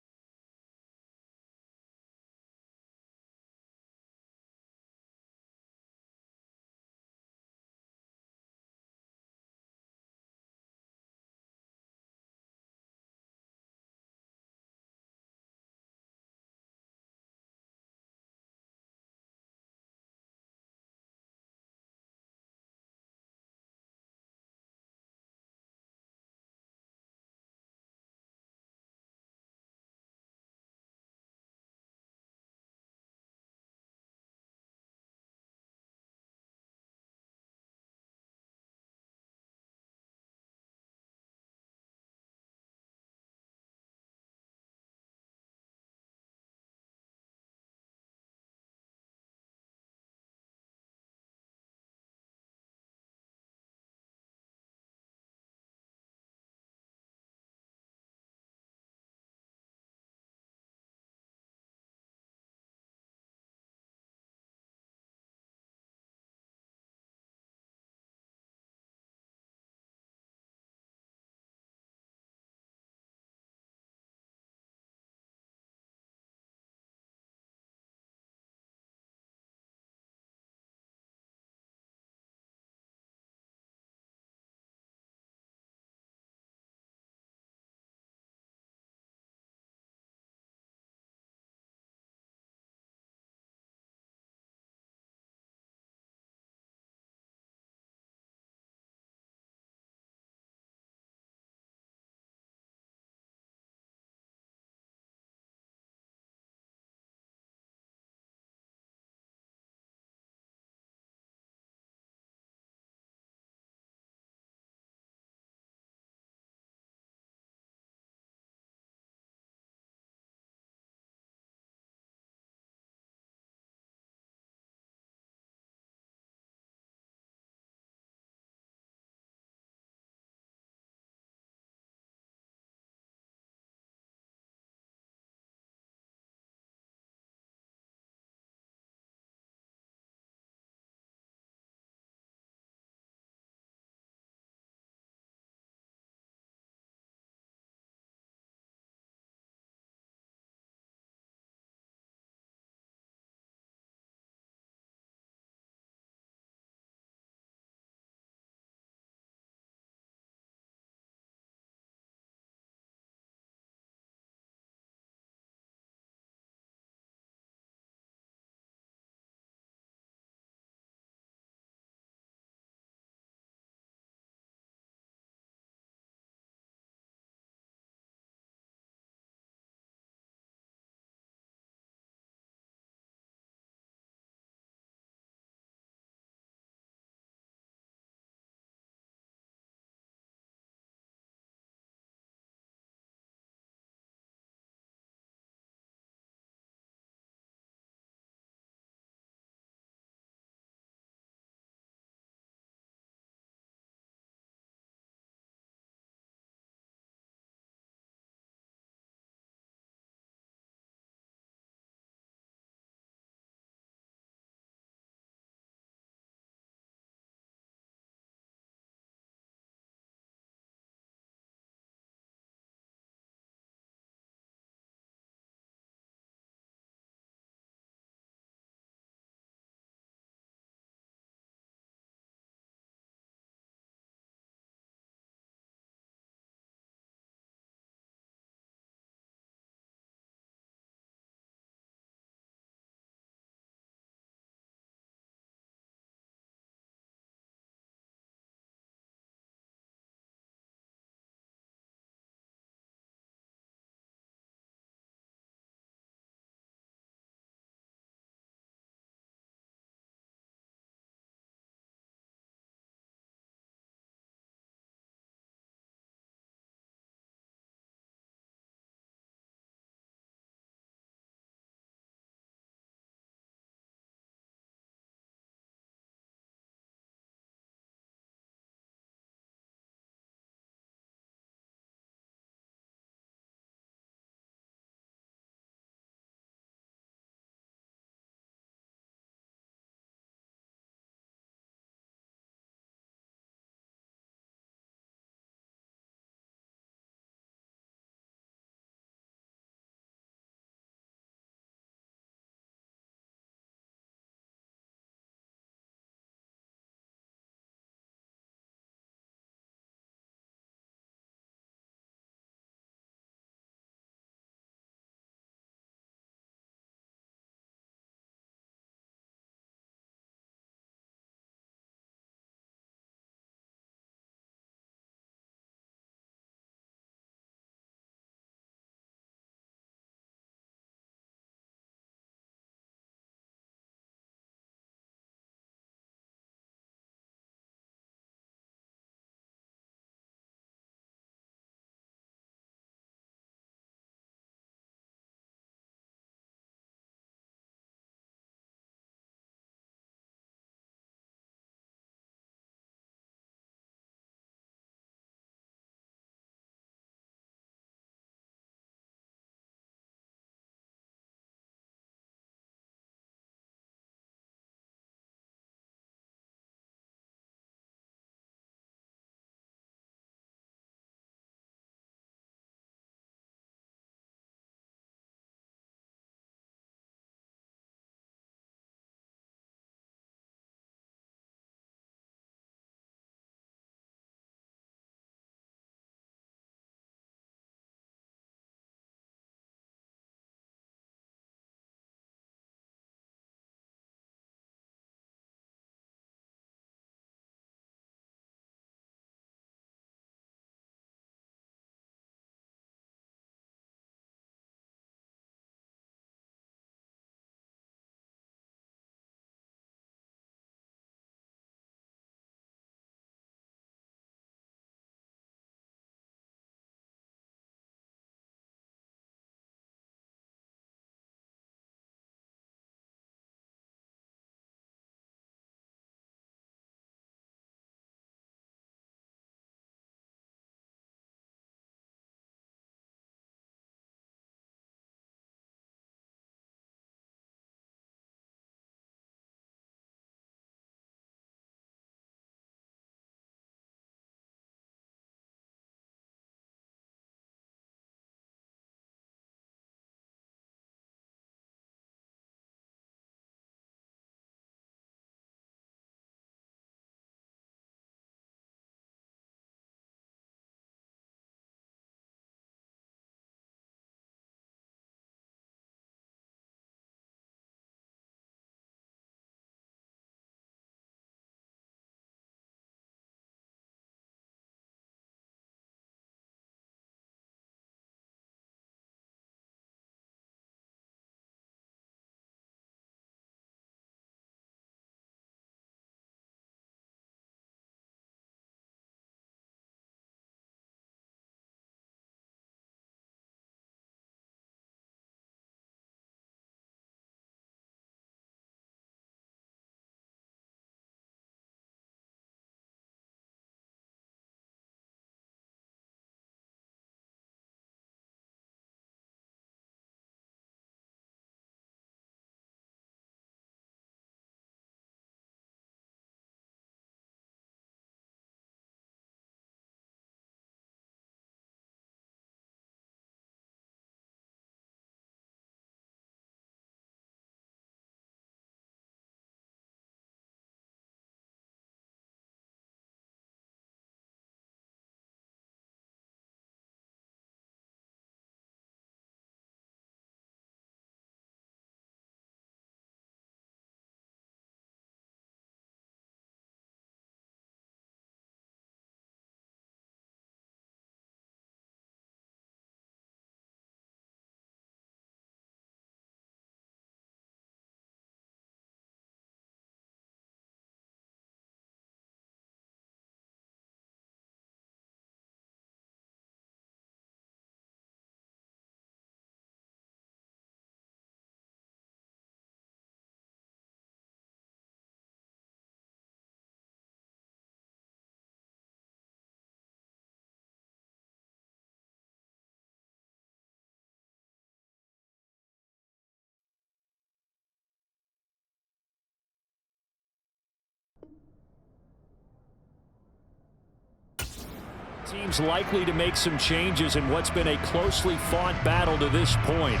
Team's likely to make some changes in what's been a closely fought battle to this point.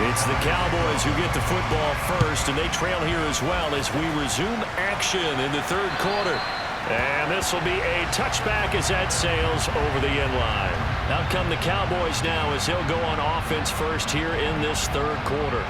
It's the Cowboys who get the football first, and they trail here as well as we resume action in the third quarter. And this will be a touchback as that sails over the end line. Out come the Cowboys now as they'll go on offense first here in this third quarter.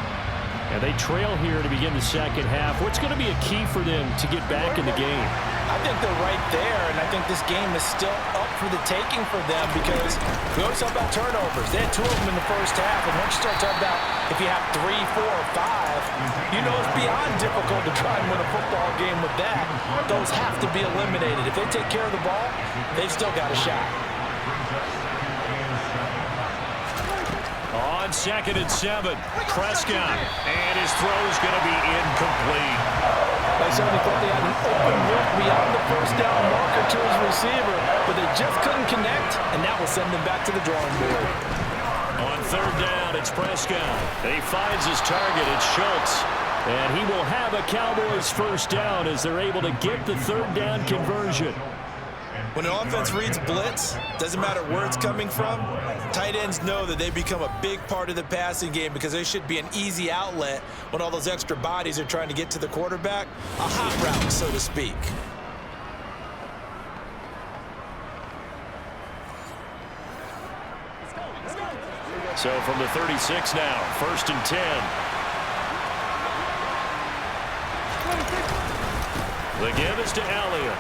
And they trail here to begin the second half. What's going to be a key for them to get back in the game? I think they're right there, and I think this game is still up for the taking for them because we always talk about turnovers. They had 2 of them in the first half, and once you start talking about if you have 3, 4, or 5, you know it's beyond difficult to try and win a football game with that. Those have to be eliminated. If they take care of the ball, they've still got a shot. On 2nd and 7, Prescott, and his throw is going to be incomplete. They certainly thought they had an open look beyond the first down marker to his receiver, but they just couldn't connect, and that will send them back to the drawing board. On 3rd down, it's Prescott. He finds his target. It's Schultz. And he will have a Cowboys first down as they're able to get the 3rd down conversion. When an offense reads blitz, doesn't matter where it's coming from, tight ends know that they become a big part of the passing game because there should be an easy outlet when all those extra bodies are trying to get to the quarterback. A hot route, so to speak. So from the 36 now, 1st and 10. The give is to Elliott.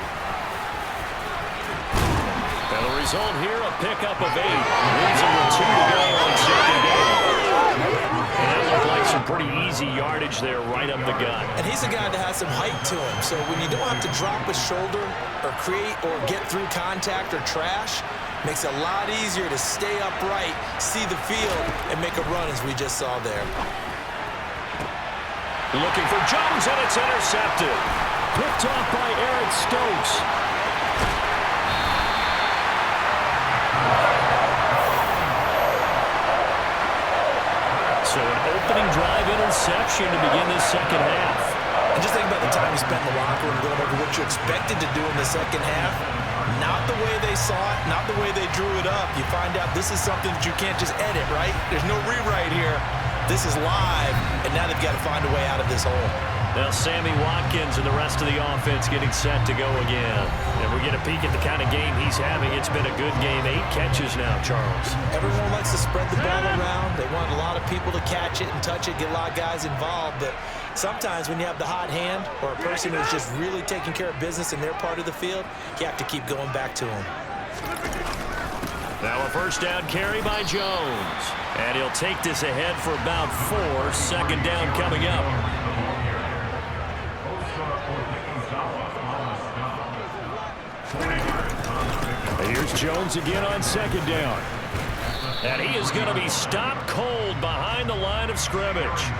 And the result here, a pickup of 8. Leaves him with 2 to go on 2nd down. And that looked like some pretty easy yardage there right up the gut. And he's a guy that has some height to him. So when you don't have to drop a shoulder or create or get through contact or trash, makes it a lot easier to stay upright, see the field, and make a run as we just saw there. Looking for Jones, and it's intercepted. Picked off by Eric Stokes. So an opening drive interception to begin this second half. And just think about the time you spent in the locker room going over what you expected to do in the second half. Not the way they saw it, not the way they drew it up. You find out this is something that you can't just edit, right? There's no rewrite here. This is live, and now they've got to find a way out of this hole. Now Sammy Watkins and the rest of the offense getting set to go again. And we get a peek at the kind of game he's having. It's been a good game. 8 catches now, Charles. Everyone likes to spread the ball around. They want a lot of people to catch it and touch it, get a lot of guys involved. But sometimes when you have the hot hand or a person who's just really taking care of business in their part of the field, you have to keep going back to them. Now a 1st down carry by Jones. And he'll take this ahead for about 4. 2nd down coming up. Here's Jones again on 2nd down. And he is going to be stopped cold behind the line of scrimmage.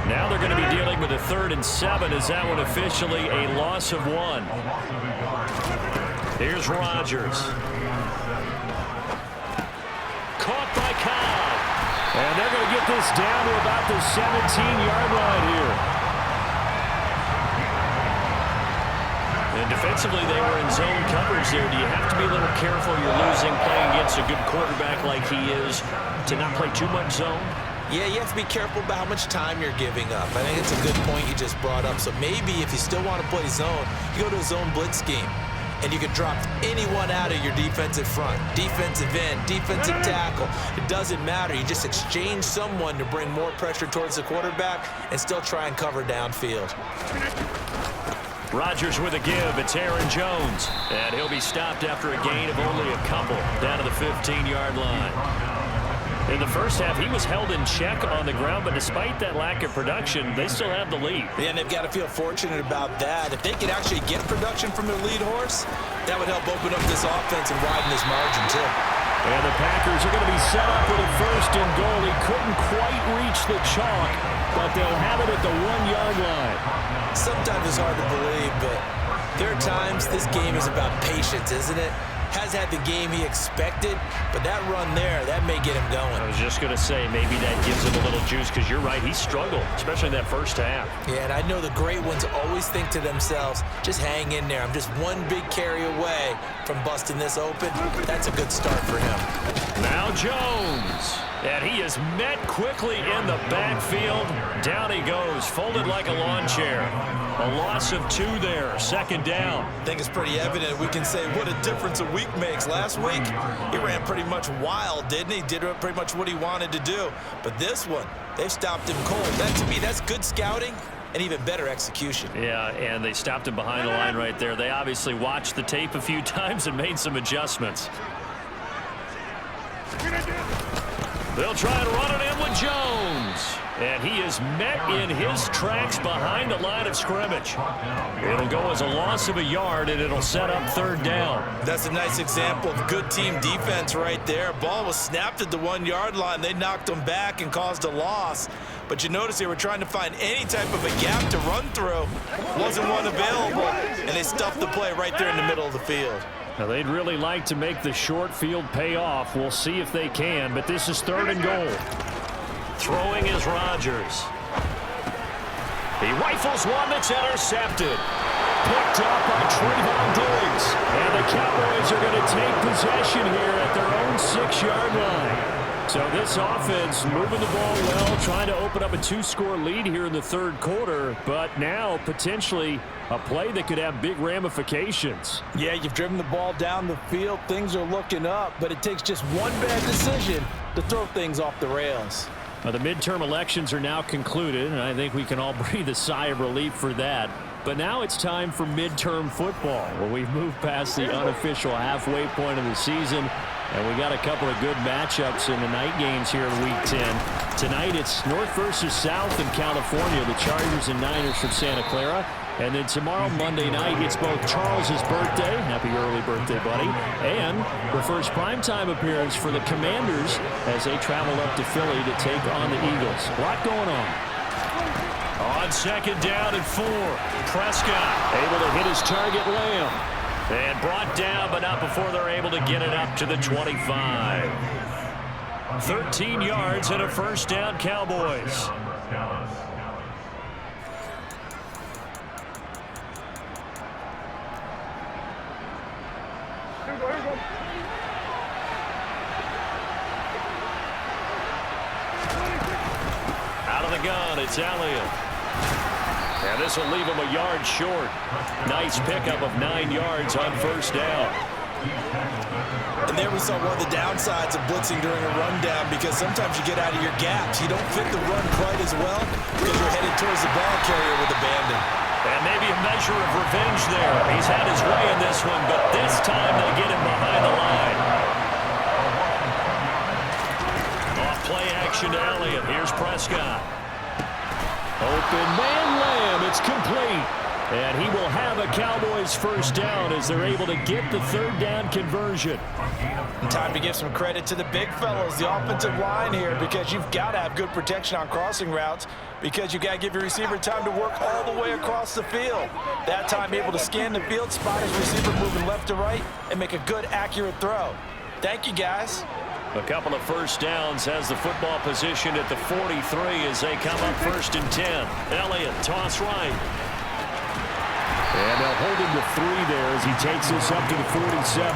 Now they're going to be dealing with a 3rd and 7. Is that one officially a loss of 1? Here's Rodgers. Caught by Cobb. And they're going to get this down to about the 17-yard line here. And defensively, they were in zone coverage there. Do you have to be a little careful? You're losing playing against a good quarterback like he is to not play too much zone? Yeah, you have to be careful about how much time you're giving up. I think it's a good point you just brought up. So maybe if you still want to play zone, you go to a zone blitz scheme. And you can drop anyone out of your defensive front. Defensive end, defensive tackle. It doesn't matter. You just exchange someone to bring more pressure towards the quarterback and still try and cover downfield. Rodgers with a give. It's Aaron Jones. And he'll be stopped after a gain of only a couple down to the 15-yard line. In the first half, he was held in check on the ground, but despite that lack of production, they still have the lead. Yeah, and they've got to feel fortunate about that. If they could actually get production from their lead horse, that would help open up this offense and widen this margin, too. And the Packers are going to be set up with a 1st and goal. He couldn't quite reach the chalk, but they'll have it at the 1-yard line. Sometimes it's hard to believe, but there are times this game is about patience, isn't it? has had the game he expected, but that run there, that may get him going. I was just going to say, maybe that gives him a little juice, because you're right, he struggled, especially in that first half. Yeah, and I know the great ones always think to themselves, just hang in there. I'm just one big carry away from busting this open. That's a good start for him. Now Jones. And he is met quickly in the backfield. Down he goes, folded like a lawn chair. A loss of 2 there, second down. I think it's pretty evident. We can say what a difference a week makes. Last week, he ran pretty much wild, didn't he? Did pretty much what he wanted to do. But this one, they've stopped him cold. That, to me, that's good scouting and even better execution. Yeah, and they stopped him behind the line right there. They obviously watched the tape a few times and made some adjustments. They'll try and run it in with Jones. And he is met in his tracks behind the line of scrimmage. It'll go as a loss of a yard, and it'll set up third down. That's a nice example of good team defense right there. Ball was snapped at the 1-yard line. They knocked him back and caused a loss. But you notice they were trying to find any type of a gap to run through. Wasn't one available, and they stuffed the play right there in the middle of the field. Now, they'd really like to make the short field pay off. We'll see if they can, but this is third and goal. Throwing is Rodgers. He rifles one that's intercepted. Picked up by Trayvon Diggs. And the Cowboys are going to take possession here at their own 6-yard line. So this offense moving the ball well, trying to open up a 2-score lead here in the third quarter, but now potentially a play that could have big ramifications. Yeah, you've driven the ball down the field. Things are looking up, but it takes just one bad decision to throw things off the rails. Well, the midterm elections are now concluded, and I think we can all breathe a sigh of relief for that. But now it's time for midterm football, where we've moved past the unofficial halfway point of the season. And we got a couple of good matchups in the night games here in Week 10. Tonight it's North versus South in California, the Chargers and Niners from Santa Clara. And then tomorrow, Monday night, it's both Charles's birthday, happy early birthday, buddy, and the first primetime appearance for the Commanders as they travel up to Philly to take on the Eagles. A lot going on. On second down and 4, Prescott able to hit his target, Lamb. And brought down, but not before they're able to get it up to the 25. 13 yards and a first down, Cowboys. Out of the gun, it's Elliott. And this will leave him a yard short. Nice pickup of 9 yards on first down. And there we saw one of the downsides of blitzing during a rundown, because sometimes you get out of your gaps. You don't fit the run quite as well because you're headed towards the ball carrier with abandon. And maybe a measure of revenge there. He's had his way in this one, but this time they get him behind the line. Off play action to Elliott. Here's Prescott. Open man, Lamb. It's complete. And he will have a Cowboys first down as they're able to get the third down conversion. And time to give some credit to the big fellows, the offensive line here, because you've got to have good protection on crossing routes, because you've got to give your receiver time to work all the way across the field. That time able to scan the field, spot his receiver moving left to right, and make a good, accurate throw. Thank you, guys. A couple of first downs has the football position at the 43 as they come up first and 10. Elliott, toss right. And they'll hold him to 3 there as he takes this up to the 47.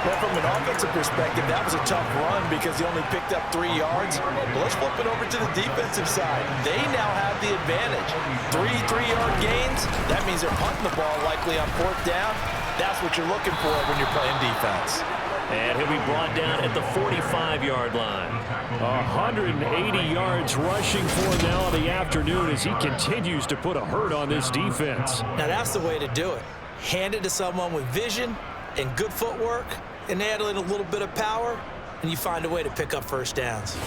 Well, from an offensive perspective, that was a tough run because he only picked up 3 yards. But let's flip it over to the defensive side. They now have the advantage. 3 3-yard gains. That means they're punting the ball likely on 4th down. That's what you're looking for when you're playing defense. And he'll be brought down at the 45-yard line. 180 yards rushing for him now in the afternoon as he continues to put a hurt on this defense. Now that's the way to do it. Hand it to someone with vision and good footwork, and add in a little bit of power, and you find a way to pick up first downs.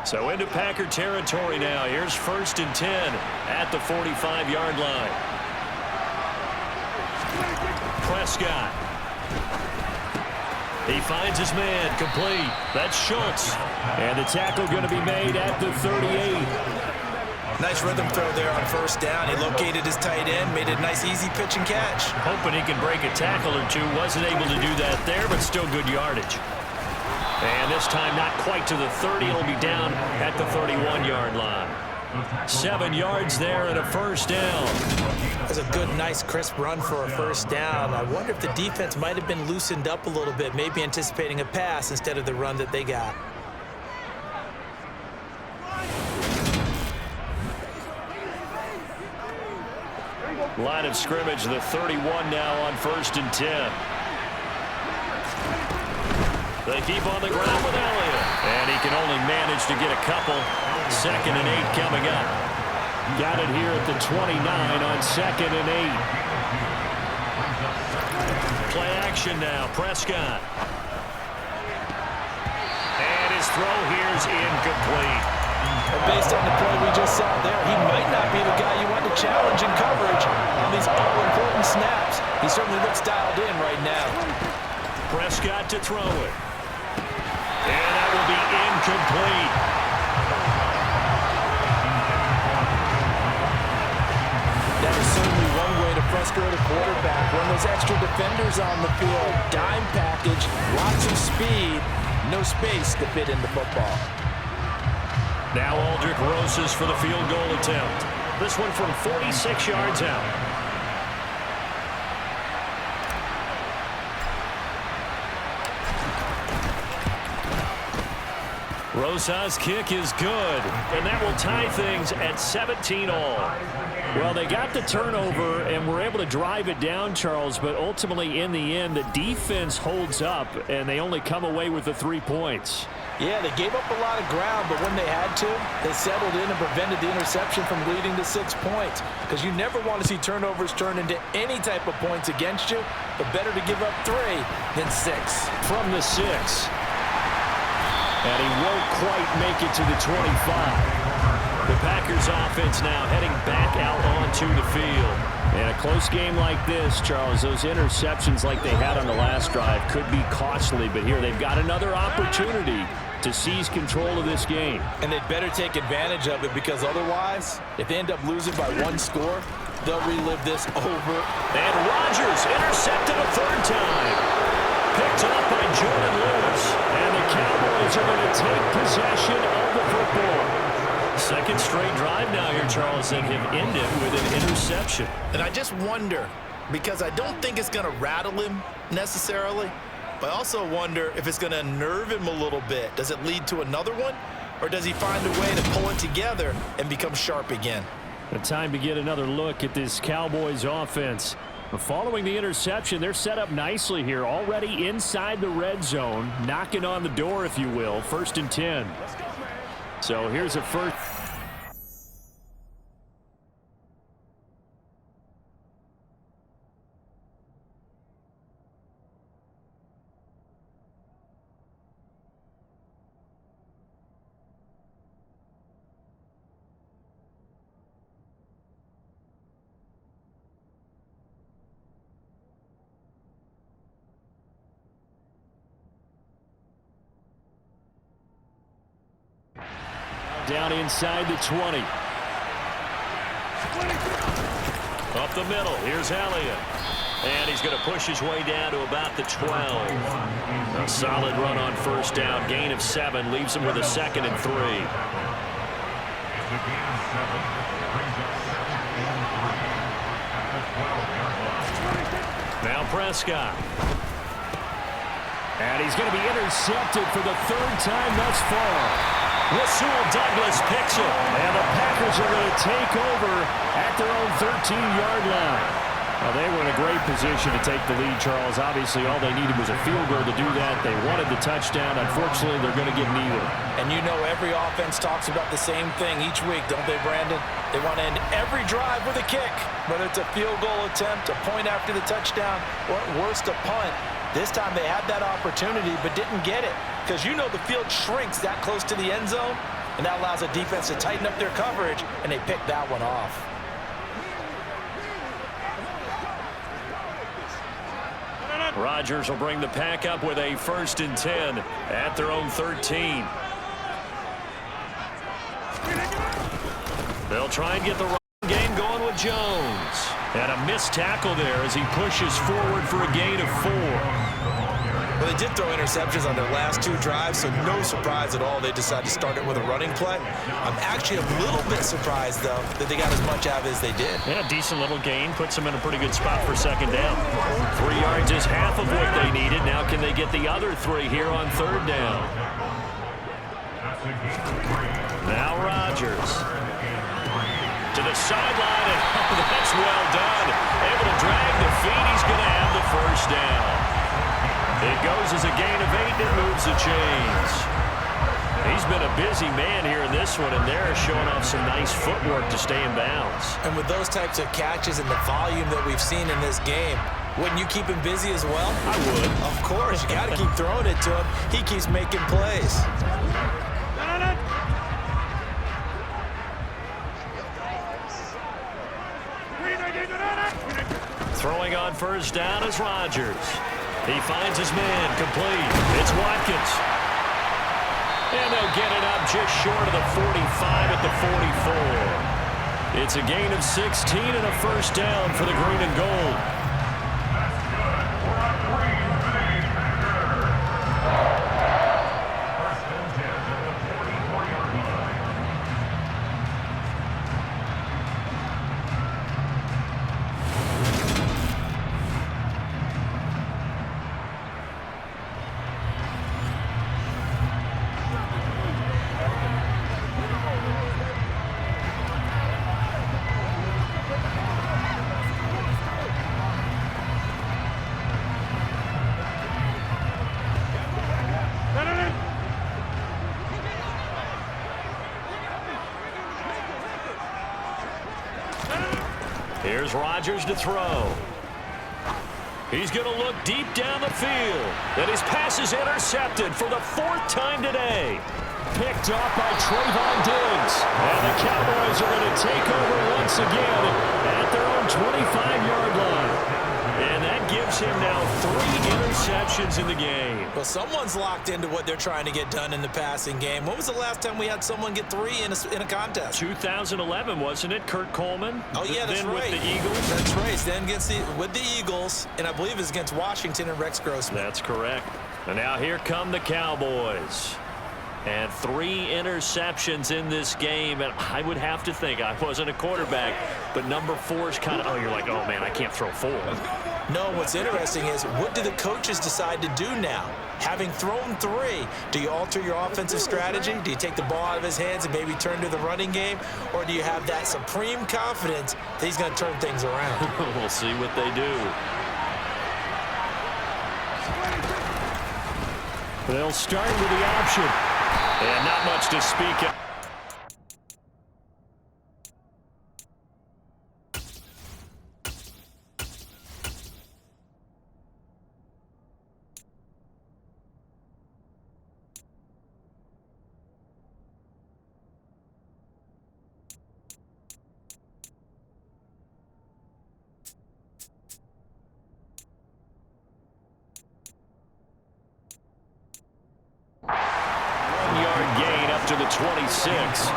So into Packer territory now. Here's first and 10 at the 45-yard line. Prescott. He finds his man, complete. That's Schultz. And the tackle going to be made at the 38. Nice rhythm throw there on first down. He located his tight end, made it a nice easy pitch and catch. Hoping he can break a tackle or two. Wasn't able to do that there, but still good yardage. And this time not quite to the 30. It'll be down at the 31-yard line. 7 yards there and a first down. That's a good, nice, crisp run for a first down. I wonder if the defense might have been loosened up a little bit, maybe anticipating a pass instead of the run that they got. Line of scrimmage, the 31 now on 1st and 10. They keep on the ground with Elliott. And he can only manage to get a couple. 2nd and 8 coming up. Got it here at the 29 on 2nd and 8. Play action now. Prescott. And his throw here's incomplete. Based on the play we just saw there, he might not be the guy you want to challenge in coverage on these all-important snaps. He certainly looks dialed in right now. Prescott to throw it. And that will be incomplete. That is certainly one way to frustrate a quarterback. When those extra defenders on the field, dime package, lots of speed, no space to fit in the football. Now Aldrick Rosas for the field goal attempt. This one from 46 yards out. Rosas' kick is good, and that will tie things at 17 all. Well, they got the turnover and were able to drive it down, Charles, but ultimately in the end, the defense holds up, and they only come away with the 3 points. Yeah, they gave up a lot of ground, but when they had to, they settled in and prevented the interception from leading to 6 points. Because you never want to see turnovers turn into any type of points against you, but better to give up 3 than 6. From the 6. And he won't quite make it to the 25. The Packers offense now heading back out onto the field. In a close game like this, Charles, those interceptions like they had on the last drive could be costly, but here they've got another opportunity to seize control of this game. And they'd better take advantage of it, because otherwise, if they end up losing by 1 score, they'll relive this over. And Rodgers intercepted a 3rd time. Picked up by Jordan Lewis. And the Cowboys are going to take possession of the football. 2nd straight drive now here, Charles, that have ended with an interception. And I just wonder, because I don't think it's going to rattle him necessarily, but I also wonder if it's going to unnerve him a little bit. Does it lead to another one? Or does he find a way to pull it together and become sharp again? The time to get another look at this Cowboys offense. Following the interception, they're set up nicely here, already inside the red zone, knocking on the door, if you will. 1st and 10. So here's a first. Down inside the 20. Up the middle. Here's Elliott. And he's going to push his way down to about the 12. A solid run on 1st down. Gain of 7. Leaves him with a 2nd and 3. Now Prescott. And he's going to be intercepted for the 3rd time thus far. Rasul Douglas picks it, and the Packers are going to take over at their own 13-yard line. Well, they were in a great position to take the lead, Charles. Obviously, all they needed was a field goal to do that. They wanted the touchdown. Unfortunately, they're going to get neither. And you know every offense talks about the same thing each week, don't they, Brandon? They want to end every drive with a kick, whether it's a field goal attempt, a point after the touchdown, or at worst, a punt. This time they had that opportunity but didn't get it, because you know the field shrinks that close to the end zone, and that allows a defense to tighten up their coverage, and they picked that one off. Rodgers will bring the Pack up with a 1st and 10 at their own 13. They'll try and get the run game going with Jones. And a missed tackle there as he pushes forward for a gain of 4. Well, they did throw interceptions on their last 2 drives, so no surprise at all they decided to start it with a running play. I'm actually a little bit surprised, though, that they got as much out of it as they did. Yeah, decent little gain. Puts them in a pretty good spot for second down. 3 yards is half of what they needed. Now can they get the other 3 here on third down? Now Rodgers. To the sideline, and that's well done. Able to drag the feet. He's going to have the first down. It goes as a gain of 8 and moves the chains. He's been a busy man here in this one, and they're showing off some nice footwork to stay in bounds. And with those types of catches and the volume that we've seen in this game, wouldn't you keep him busy as well? I would. Of course. You got to keep throwing it to him. He keeps making plays. Throwing on first down is Rodgers. He finds his man complete. It's Watkins. And they'll get it up just short of the 45 at the 44. It's a gain of 16 and a first down for the green and gold. Here's Rodgers to throw. He's going to look deep down the field. And his pass is intercepted for the 4th time today. Picked off by Trayvon Diggs. And the Cowboys are going to take over once again at their own 25-yard line. And that gives him now 3 interceptions in the game. Well, someone's locked into what they're trying to get done in the passing game. When was the last time we had someone get 3 in a contest? 2011, wasn't it? Kurt Coleman? Oh, yeah, that's then right. With the Eagles? That's right. Then with the Eagles, and I believe it's against Washington and Rex Grossman. That's correct. And now here come the Cowboys. And 3 interceptions in this game. And I would have to think, I wasn't a quarterback, but number 4 is kind of, oh, you're like, oh, man, I can't throw 4. No, what's interesting is, what do the coaches decide to do now? Having thrown 3, do you alter your offensive strategy? Do you take the ball out of his hands and maybe turn to the running game? Or do you have that supreme confidence that he's going to turn things around? We'll see what they do. They'll start with the option. And not much to speak of. To the 26.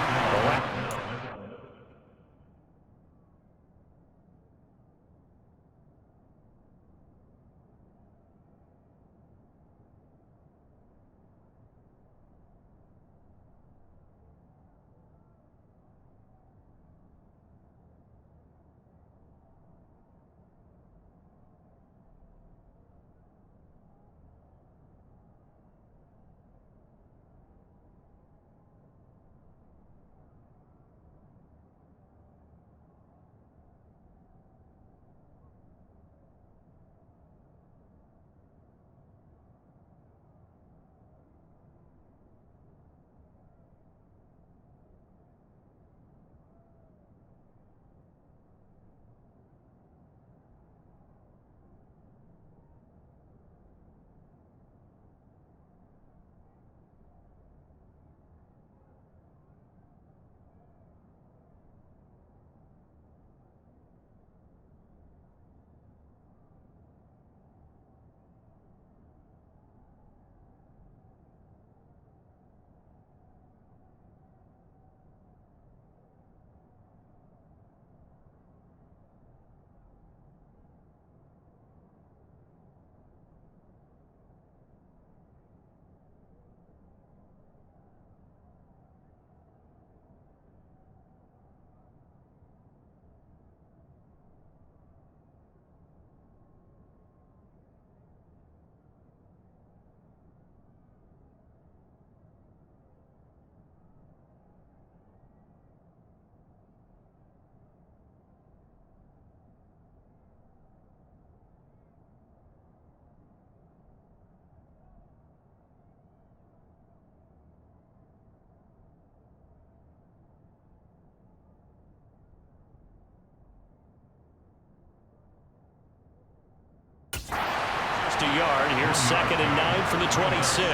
a yard. Here's 2nd and 9 from the 26.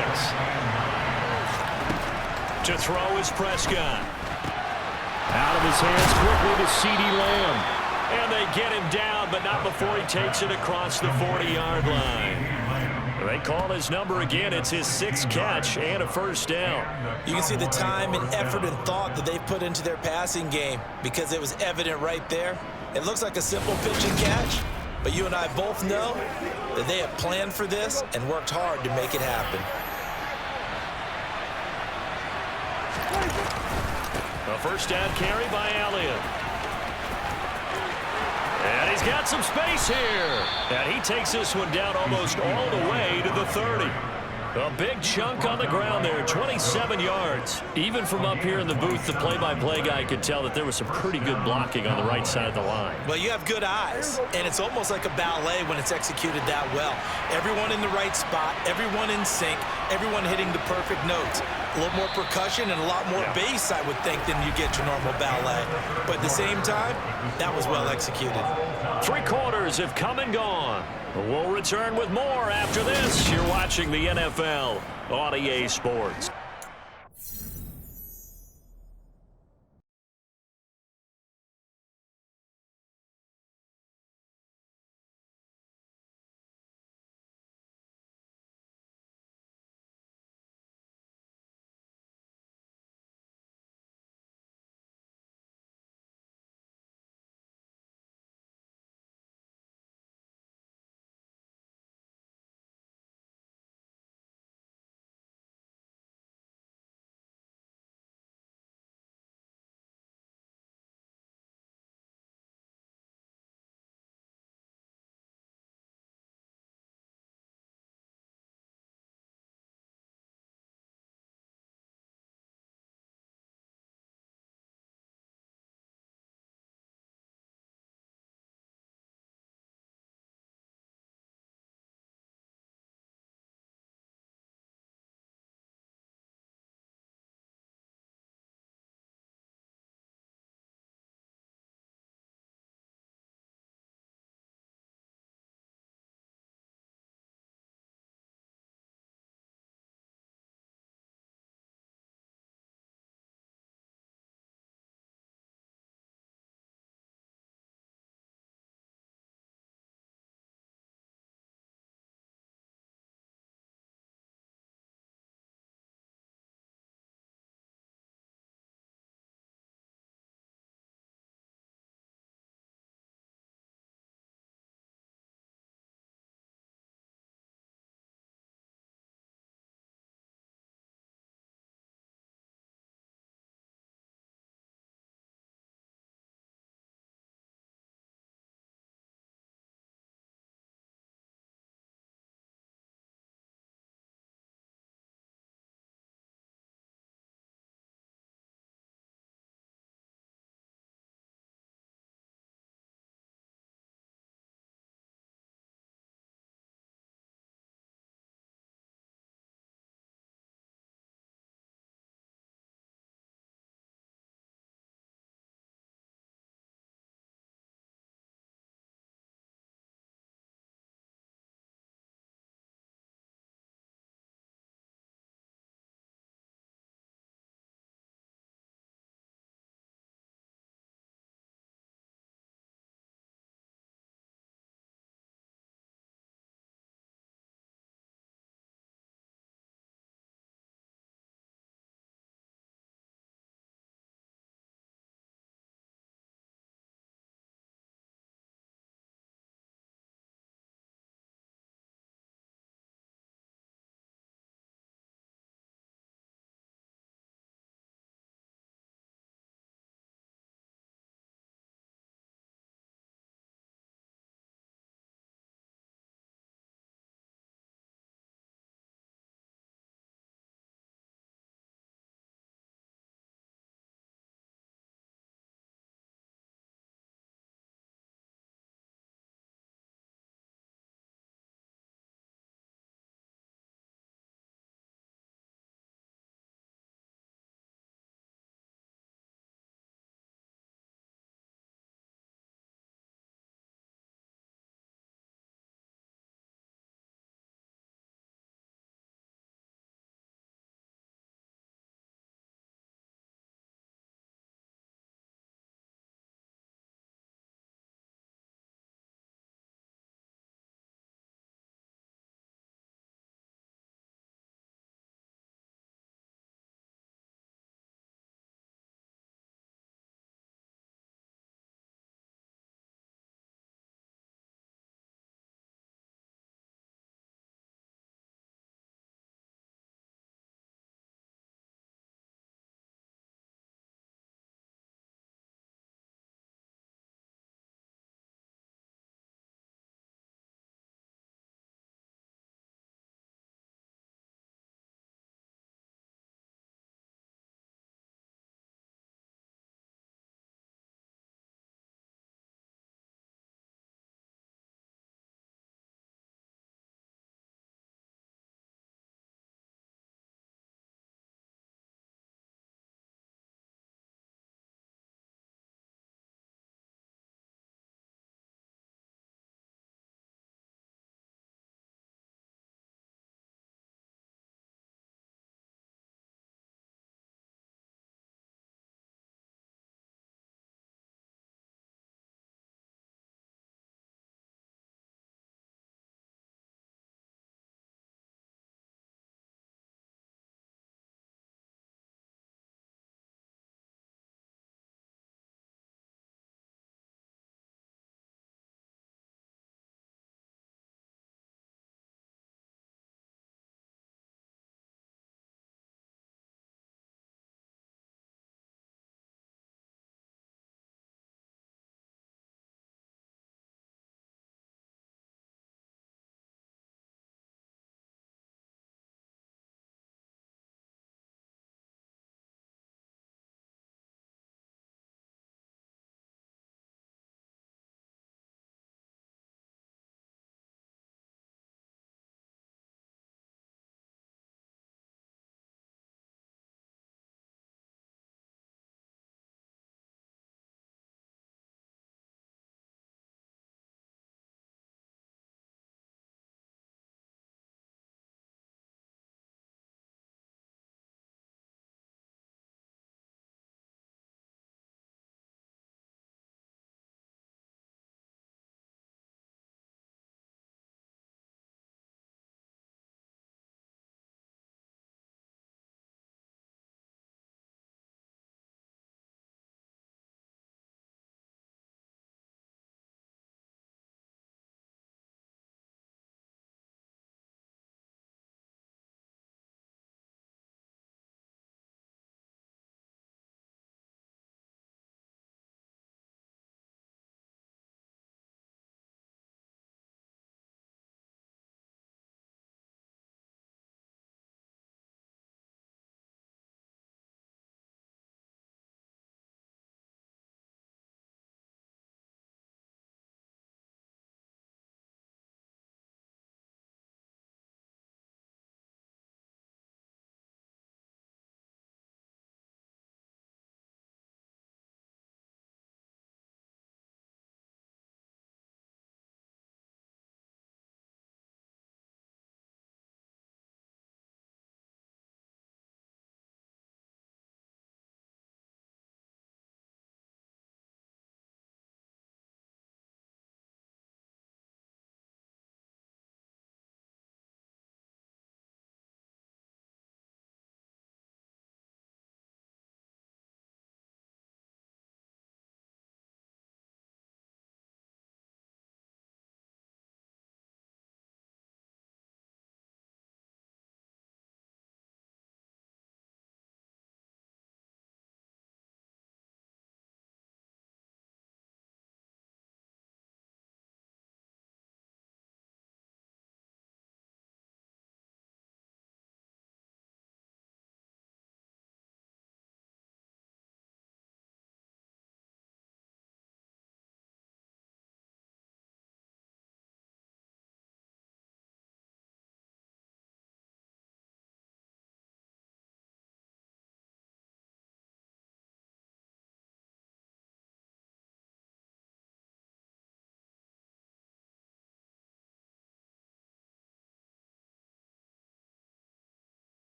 To throw is Prescott. Out of his hands quickly to CeeDee Lamb. And they get him down, but not before he takes it across the 40-yard line. They call his number again. It's his 6th catch and a first down. You can see the time and effort and thought that they've put into their passing game because it was evident right there. It looks like a simple pitch and catch, but you and I both know that they have planned for this and worked hard to make it happen. A first down carry by Elliott. And he's got some space here. And he takes this one down almost all the way to the 30. A big chunk on the ground there, 27 yards. Even from up here in the booth, the play-by-play guy could tell that there was some pretty good blocking on the right side of the line. Well, you have good eyes, and it's almost like a ballet when it's executed that well. Everyone in the right spot, everyone in sync, everyone hitting the perfect notes. A little more percussion and a lot more bass, I would think, than you get your normal ballet. But at the same time, that was well executed. 3 quarters have come and gone. We'll return with more after this. You're watching the NFL on EA Sports.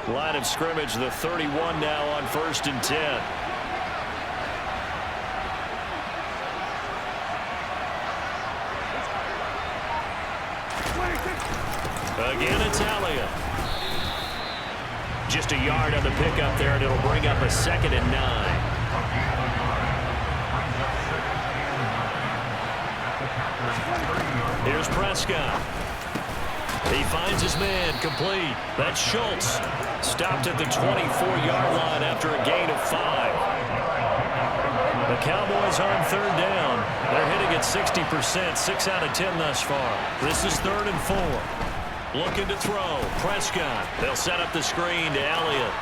Line of scrimmage, the 31 now on 1st and 10. Again, it's Elliott. Just a yard on the pickup there, and it'll bring up a 2nd and 9. Here's Prescott. He finds his man, complete. That's Schultz. Stopped at the 24-yard line after a gain of 5. The Cowboys on 3rd down. They're hitting at 60%, 6 out of 10 thus far. This is 3rd and 4. Looking to throw. Prescott. They'll set up the screen to Elliott.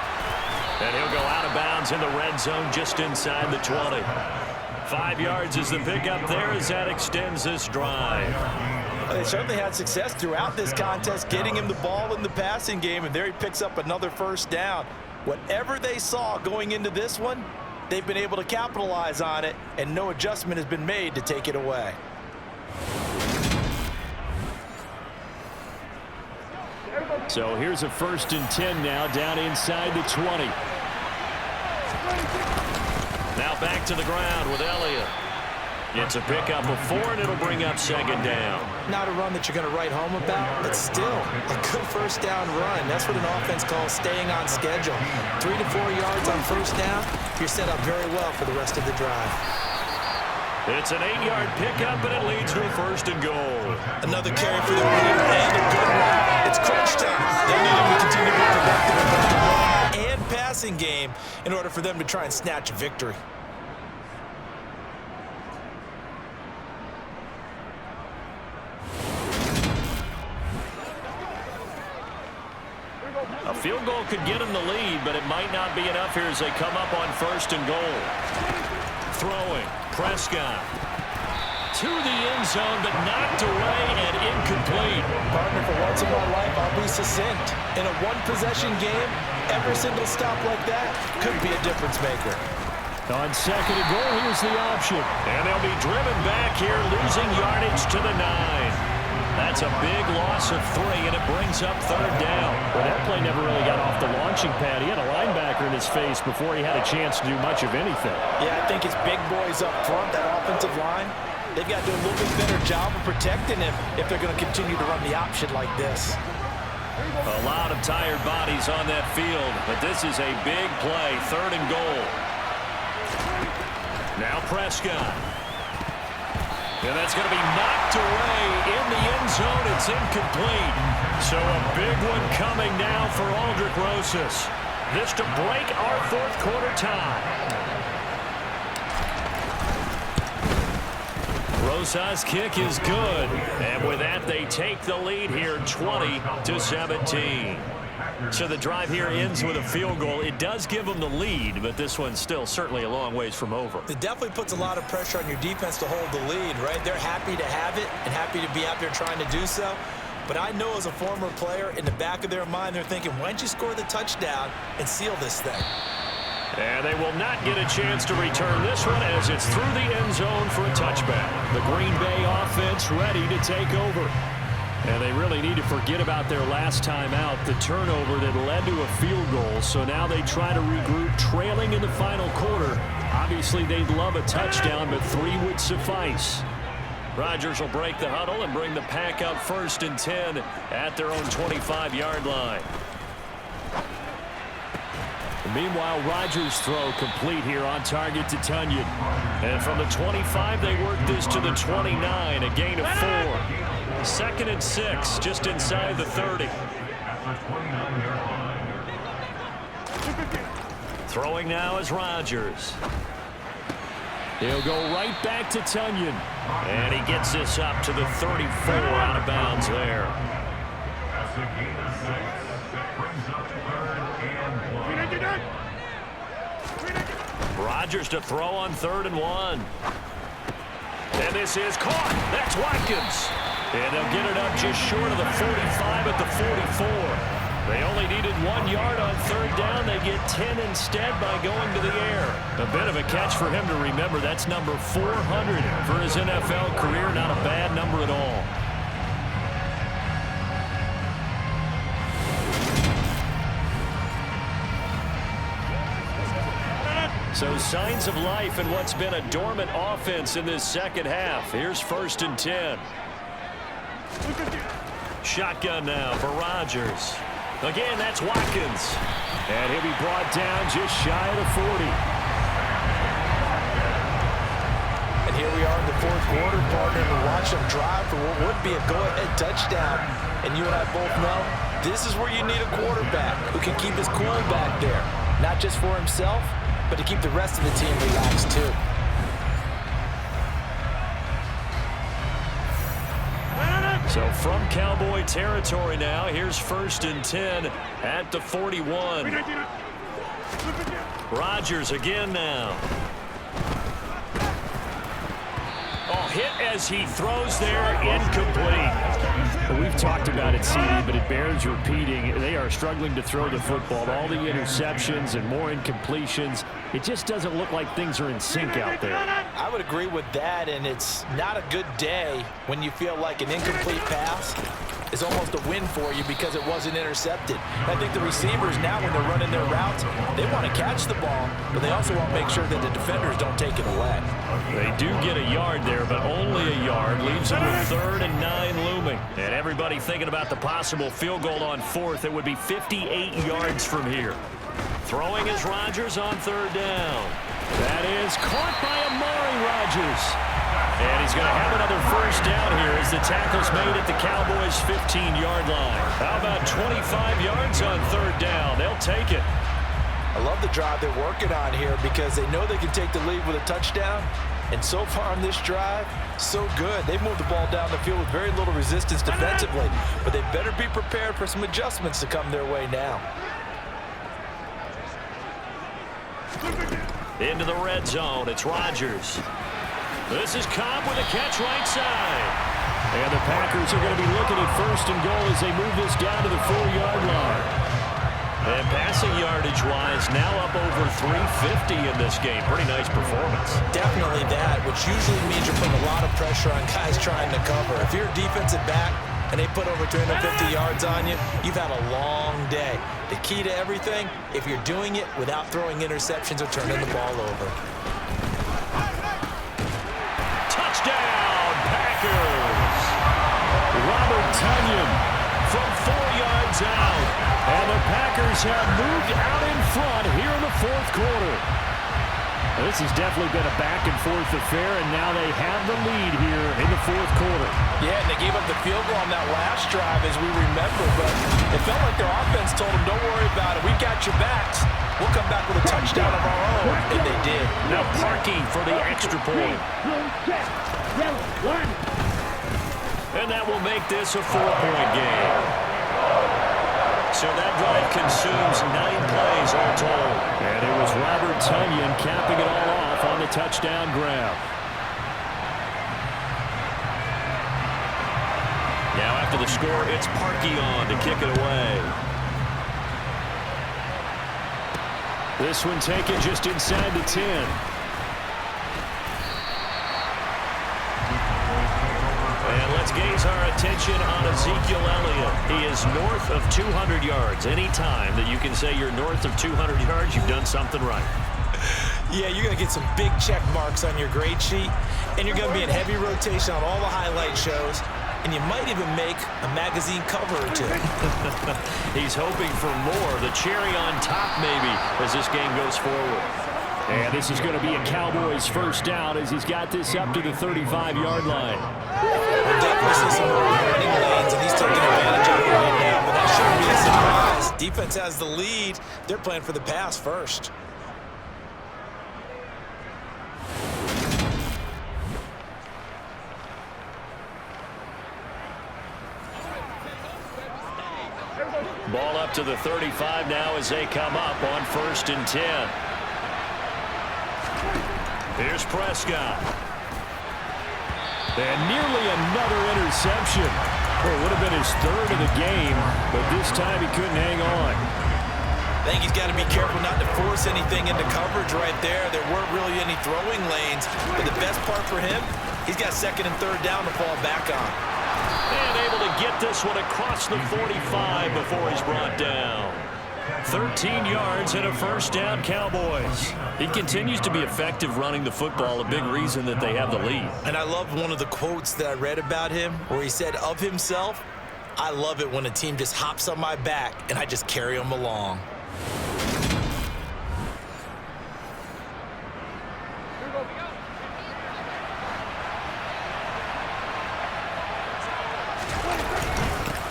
And he'll go out of bounds in the red zone just inside the 20. 5 yards is the pickup there as that extends this drive. They certainly had success throughout this contest getting him the ball in the passing game, and there he picks up another 1st down. Whatever they saw going into this one, they've been able to capitalize on it, and no adjustment has been made to take it away. So here's a 1st and 10 now down inside the 20. Now back to the ground with Elliott. It's a pickup of 4, and it'll bring up 2nd down. Not a run that you're going to write home about, but still a good 1st down run. That's what an offense calls staying on schedule. 3 to 4 yards on 1st down, you're set up very well for the rest of the drive. It's an 8-yard pickup, and it leads to a 1st and goal. Another carry for the lead, and a good one. It's crunch time. They need him to continue to be productive in both the run and passing game in order for them to try and snatch a victory. A field goal could get them the lead, but it might not be enough here as they come up on 1st and goal. Throwing. Prescott. To the end zone, but knocked away and incomplete. Partner, for once in my life, I'll be succinct. In a one-possession game, every single stop like that could be a difference maker. On 2nd and goal, here's the option. And they'll be driven back here, losing yardage to the 9. That's a big loss of 3, and it brings up 3rd down. Well, that play never really got off the launching pad. He had a linebacker in his face before he had a chance to do much of anything. Yeah, I think it's big boys up front, that offensive line. They've got to do a little bit better job of protecting him if they're going to continue to run the option like this. A lot of tired bodies on that field, but this is a big play, 3rd and goal. Now Prescott. And that's going to be knocked away in the end zone. It's incomplete. So a big one coming now for Aldrick Rosas. This to break our 4th quarter tie. Rosas' kick is good. And with that, they take the lead here 20-17. So the drive here ends with a field goal. It does give them the lead, but this one's still certainly a long ways from over. It definitely puts a lot of pressure on your defense to hold the lead, right? They're happy to have it and happy to be out there trying to do so. But I know as a former player, in the back of their mind, they're thinking, why don't you score the touchdown and seal this thing? And they will not get a chance to return this one as it's through the end zone for a touchback. The Green Bay offense ready to take over. And they really need to forget about their last time out, the turnover that led to a field goal. So now they try to regroup, trailing in the final quarter. Obviously, they'd love a touchdown, but 3 would suffice. Rodgers will break the huddle and bring the pack up 1st and 10 at their own 25-yard line. Meanwhile, Rodgers' throw complete here on target to Tunyon. And from the 25, they work this to the 29, a gain of 4. 2nd and 6, just inside the 30. Throwing now is Rodgers. He'll go right back to Tunyon. And he gets this up to the 34, out of bounds there. Rodgers to throw on 3rd and 1. And this is caught. That's Watkins. And they'll get it up just short of the 45 at the 44. They only needed 1 yard on 3rd down. They get 10 instead by going to the air. A bit of a catch for him to remember. That's number 400 for his NFL career. Not a bad number at all. So signs of life in what's been a dormant offense in this second half. Here's 1st and 10. Shotgun now for Rodgers. Again, that's Watkins. And he'll be brought down just shy of the 40. And here we are in the 4th quarter, partner, and we watch them drive for what would be a go-ahead touchdown. And you and I both know this is where you need a quarterback who can keep his cool back there. Not just for himself, but to keep the rest of the team relaxed too. So from Cowboy territory now, here's 1st and 10 at the 41. Rodgers again now. Oh, hit as he throws there, incomplete. We've talked about it, CD, but it bears repeating. They are struggling to throw the football. All the interceptions and more incompletions. It just doesn't look like things are in sync out there. I would agree with that, and it's not a good day when you feel like an incomplete pass is almost a win for you because it wasn't intercepted. I think the receivers now, when they're running their routes, they want to catch the ball, but they also want to make sure that the defenders don't take it away. They do get a yard there, but only a yard. Leaves them with 3rd and 9 looming. And everybody thinking about the possible field goal on 4th. It would be 58 yards from here. Throwing is Rodgers on 3rd down. That is caught by Amari Rodgers. And he's going to have another 1st down here as the tackle's made at the Cowboys' 15-yard line. How about 25 yards on 3rd down? They'll take it. I love the drive they're working on here because they know they can take the lead with a touchdown. And so far on this drive, so good. They've moved the ball down the field with very little resistance defensively. But they better be prepared for some adjustments to come their way now. Into the red zone, it's Rodgers. This is Cobb with a catch right side. And the Packers are going to be looking at 1st and goal as they move this down to the 4-yard line. And passing yardage-wise, now up over 350 in this game. Pretty nice performance. Definitely that, which usually means you're putting a lot of pressure on guys trying to cover. If you're a defensive back and they put over 350 yards on you, you've had a long day. The key to everything, if you're doing it without throwing interceptions or turning the ball over. Touchdown, Packers! Robert Tonyan from 4 yards out. And the Packers have moved out in front here in the 4th quarter. Well, this has definitely been a back-and-forth affair, and now they have the lead here in the 4th quarter. Yeah, and they gave up the field goal on that last drive, as we remember, but it felt like their offense told them, don't worry about it. We got your backs. We'll come back with a touchdown of our own, and they did. Now Parkey for the extra point. And that will make this a 4-point game. So that drive consumes 9 plays all told. And it was Robert Tonyan capping it all off on the touchdown grab. Now after the score, it's Parkey on to kick it away. This one taken just inside the 10. And let's gaze our attention on Ezekiel Elliott. He is north of 200 yards. Any time that you can say you're north of 200 yards, you've done something right. Yeah, you're going to get some big check marks on your grade sheet, and you're going to be in heavy rotation on all the highlight shows, and you might even make a magazine cover or two. He's hoping for more, the cherry on top maybe, as this game goes forward. And this is going to be a Cowboys 1st down as he's got this up to the 35-yard line. We'll definitely see some more running lanes, and he's taking advantage of it right now, but that shouldn't be a surprise. Defense has the lead. They're playing for the pass first. Ball up to the 35 now as they come up on 1st and 10. Here's Prescott. And nearly another interception. Well, it would have been his 3rd of the game, but this time he couldn't hang on. I think he's got to be careful not to force anything into coverage right there. There weren't really any throwing lanes, but the best part for him, he's got 2nd and 3rd down to fall back on. And able to get this one across the 45 before he's brought down. 13 yards and a first down, Cowboys. He continues to be effective running the football, a big reason that they have the lead. And I love one of the quotes that I read about him where he said of himself, "I love it when a team just hops on my back and I just carry them along."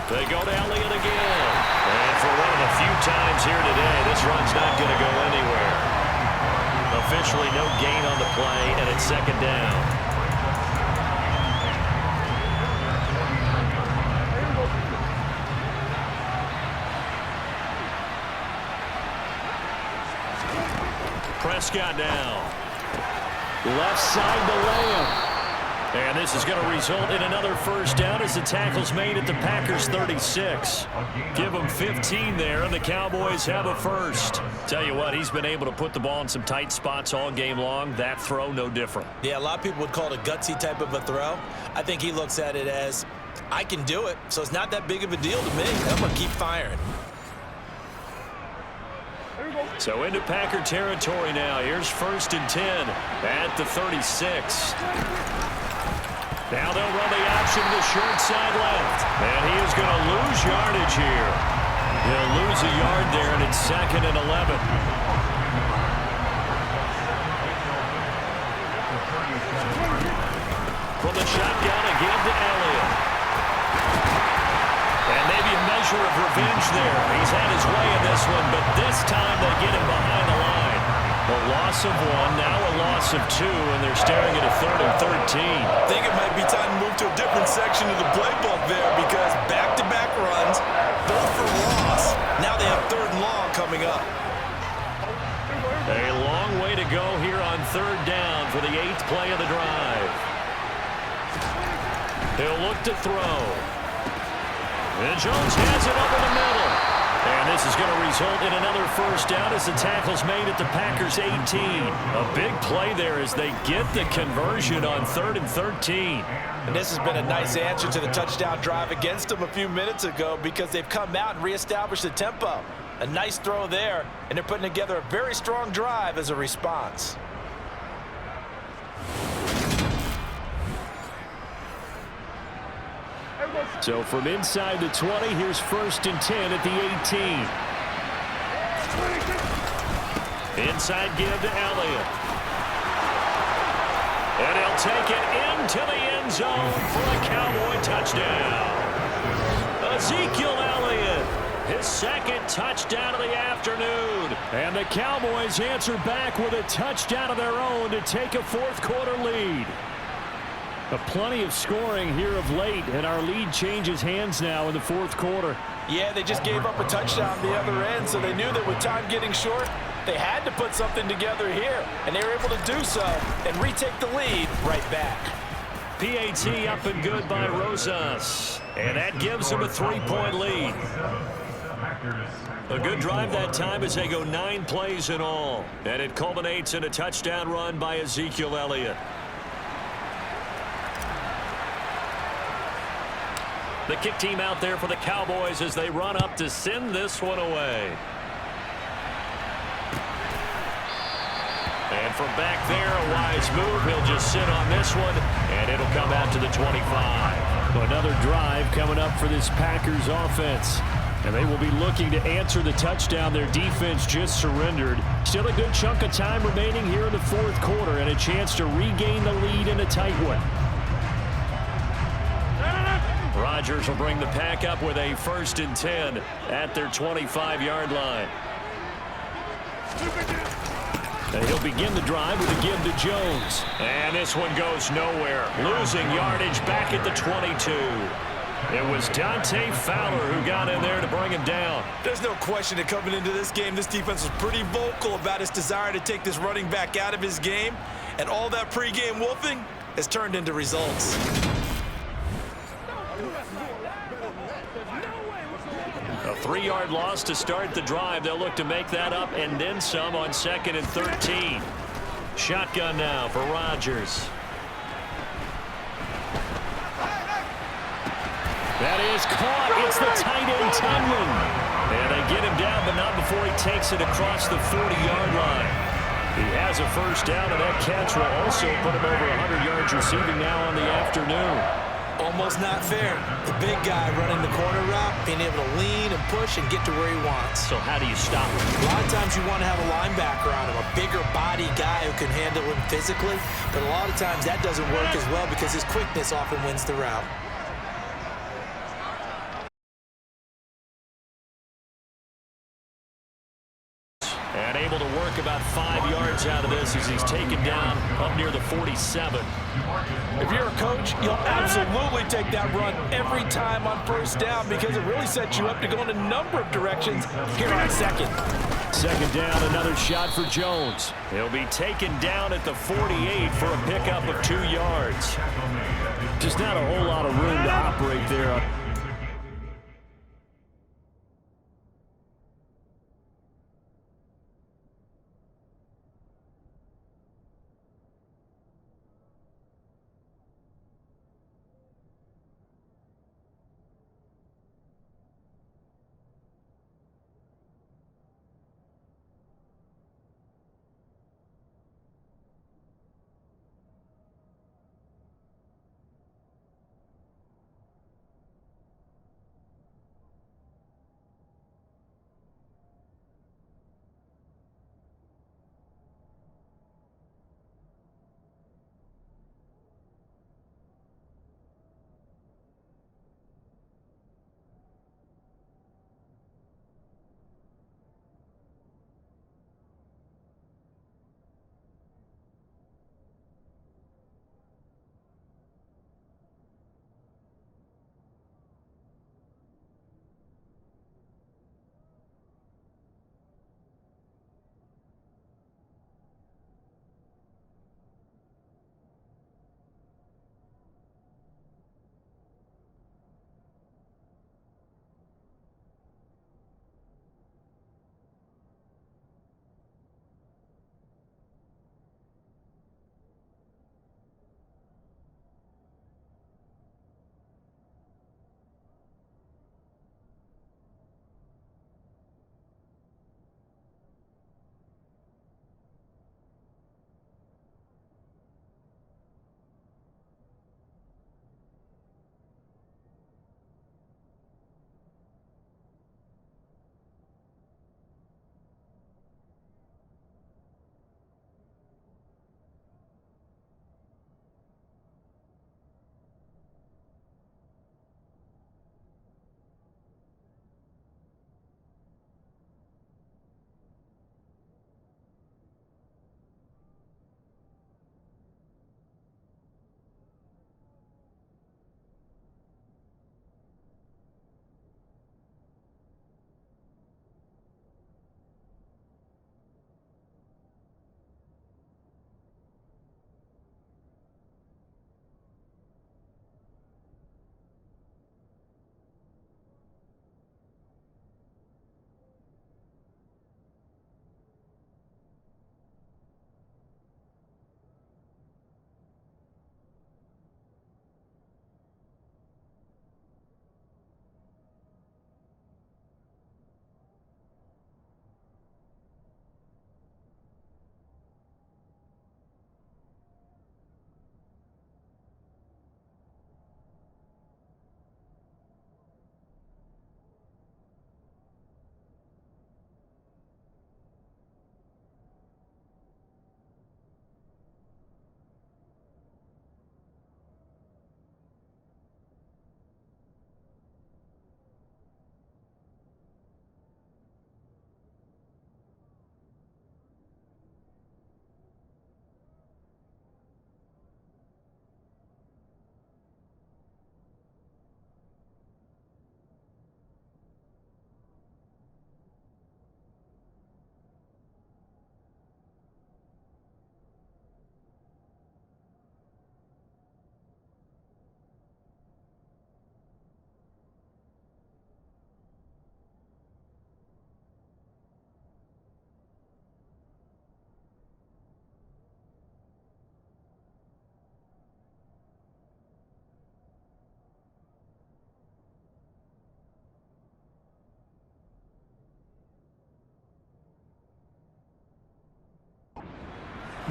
They go to Elliott again. And for one of the few times here today, this run's not going to go anywhere. Officially no gain on the play, and it's second down. Prescott now. Left side to Lamb. And this is going to result in another first down as the tackle's made at the Packers 36. Give them 15 there, and the Cowboys have a first. Tell you what, he's been able to put the ball in some tight spots all game long. That throw, no different. Yeah, a lot of people would call it a gutsy type of a throw. I think he looks at it as, I can do it, so it's not that big of a deal to me. I'm going to keep firing. So into Packer territory now. Here's 1st and 10 at the 36. Now they'll run the option to the short side left. And he is going to lose yardage here. He'll lose a yard there, and it's 2nd and 11. From the shotgun again to Elliott. And maybe a measure of revenge there. He's had his way in this one, but this time they get him behind the line. A loss of 1, now a loss of 2, and they're staring at a 3rd and 13. I think it might be time to move to a different section of the playbook there because back-to-back runs, both for loss. Now they have 3rd and long coming up. A long way to go here on 3rd down for the 8th play of the drive. He'll look to throw. And Jones has it over the middle. And this is going to result in another first down as the tackle's made at the Packers 18. A big play there as they get the conversion on 3rd and 13. And this has been a nice answer to the touchdown drive against them a few minutes ago because they've come out and reestablished the tempo. A nice throw there, and they're putting together a very strong drive as a response. So from inside the 20, here's 1st and 10 at the 18. Inside give to Elliott. And he'll take it into the end zone for a Cowboy touchdown. Ezekiel Elliott, his 2nd touchdown of the afternoon. And the Cowboys answer back with a touchdown of their own to take a 4th quarter lead. Plenty of scoring here of late, and our lead changes hands now in the 4th quarter. Yeah, they just gave up a touchdown the other end, so they knew that with time getting short, they had to put something together here, and they were able to do so and retake the lead right back. PAT up and good by Rosas, and that gives them a 3-point lead. A good drive that time as they go 9 plays in all, and it culminates in a touchdown run by Ezekiel Elliott. The kick team out there for the Cowboys as they run up to send this one away. And from back there, a wise move. He'll just sit on this one, and it'll come out to the 25. Another drive coming up for this Packers offense. And they will be looking to answer the touchdown their defense just surrendered. Still a good chunk of time remaining here in the 4th quarter and a chance to regain the lead in a tight one. Rodgers will bring the pack up with a 1st and 10 at their 25-yard line. And he'll begin the drive with a give to Jones. And this one goes nowhere. Losing yardage back at the 22. It was Dante Fowler who got in there to bring him down. There's no question that coming into this game, this defense was pretty vocal about its desire to take this running back out of his game. And all that pregame wolfing has turned into results. A 3-yard loss to start the drive. They'll look to make that up and then some on 2nd and 13. Shotgun now for Rodgers. That is caught. It's the tight end Tunyon. And they get him down, but not before he takes it across the 40-yard line. He has a first down, and that catch will also put him over 100 yards receiving now on the afternoon. Almost not fair. The big guy running the corner route, being able to lean and push and get to where he wants. So how do you stop him? A lot of times you want to have a linebacker on him, a bigger body guy who can handle him physically, but a lot of times that doesn't work as well because his quickness often wins the route. And able to work about 5 yards out of this as he's taken down up near the 47. If you're a coach, you'll absolutely take that run every time on first down because it really sets you up to go in a number of directions here on second. Second down, another shot for Jones. He'll be taken down at the 48 for a pickup of 2 yards. Just not a whole lot of room to operate there.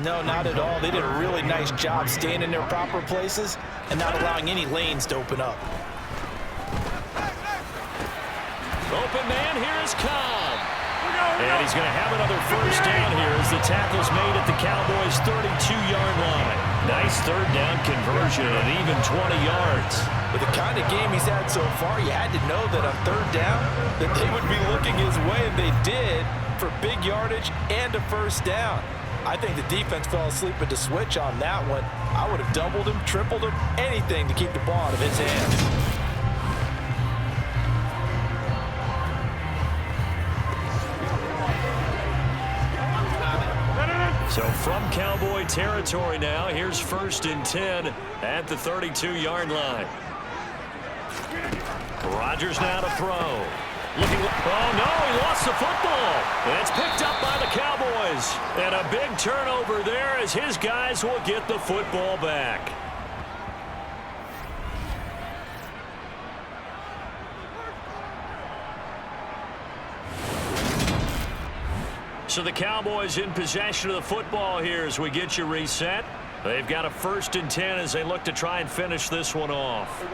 No, not at all. They did a really nice job staying in their proper places and not allowing any lanes to open up. Open man, here is Cobb. And he's going to have another first down here as the tackle's made at the Cowboys' 32-yard line. Nice third down conversion and even 20 yards. With the kind of game he's had so far, you had to know that on third down that they would be looking his way, and they did for big yardage and a first down. I think the defense fell asleep at the switch on that one. I would have doubled him, tripled him, anything to keep the ball out of his hands. So from Cowboy territory now, here's 1st and 10 at the 32-yard line. Rodgers now to throw. Oh, no, he lost the football. And it's picked up by the Cowboys. And a big turnover there as his guys will get the football back. So the Cowboys in possession of the football here as we get you reset. They've got a 1st and 10 as they look to try and finish this one off.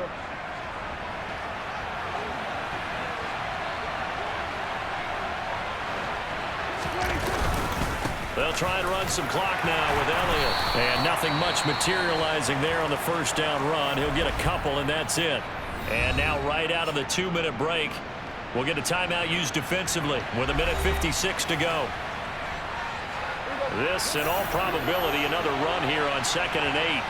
They'll try and run some clock now with Elliott. And nothing much materializing there on the first down run. He'll get a couple, and that's it. And now right out of the 2-minute break, we'll get a timeout used defensively with 1:56 to go. This, in all probability, another run here on 2nd and 8.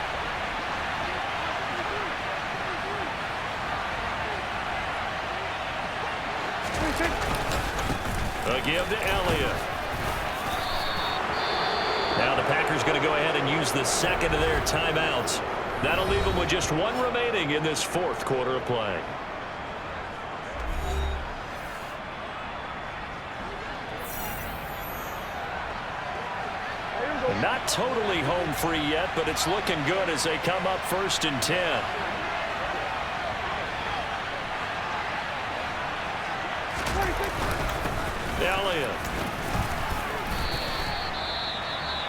A give to Elliott. Now the Packers going to go ahead and use the second of their timeouts. That'll leave them with just one remaining in this 4th quarter of play. Not totally home free yet, but it's looking good as they come up 1st and 10. Elliott.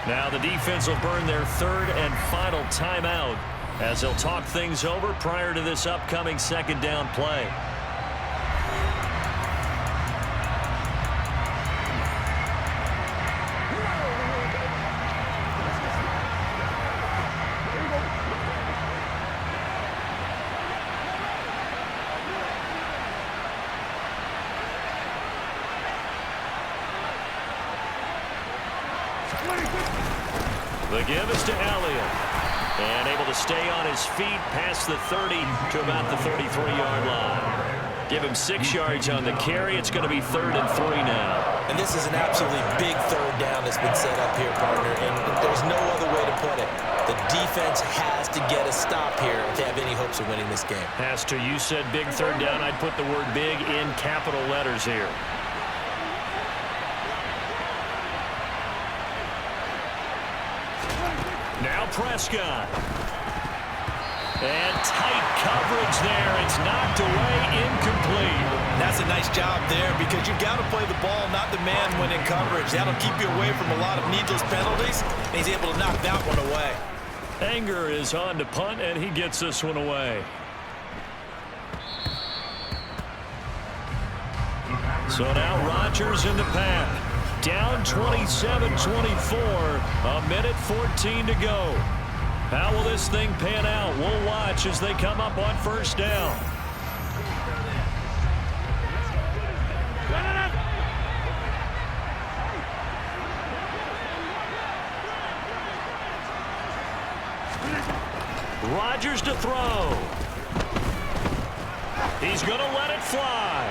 Now the defense will burn their 3rd and final timeout as they'll talk things over prior to this upcoming 2nd down play. The give is to Elliott. And able to stay on his feet past the 30 to about the 33-yard line. Give him 6 yards on the carry. It's going to be 3rd and 3 now. And this is an absolutely big third down that's been set up here, partner. And there's no other way to put it. The defense has to get a stop here if they have any hopes of winning this game. Has to. You said big third down. I'd put the word big in capital letters here. Now Prescott. And tight coverage there. It's knocked away, incomplete. That's a nice job there because you've got to play the ball, not the man when in coverage. That'll keep you away from a lot of needless penalties, and he's able to knock that one away. Anger is on to punt, and he gets this one away. So now Rodgers in the pack. Down 27-24, 1:14 to go. How will this thing pan out? We'll watch as they come up on 1st down. Rodgers to throw. He's going to let it fly.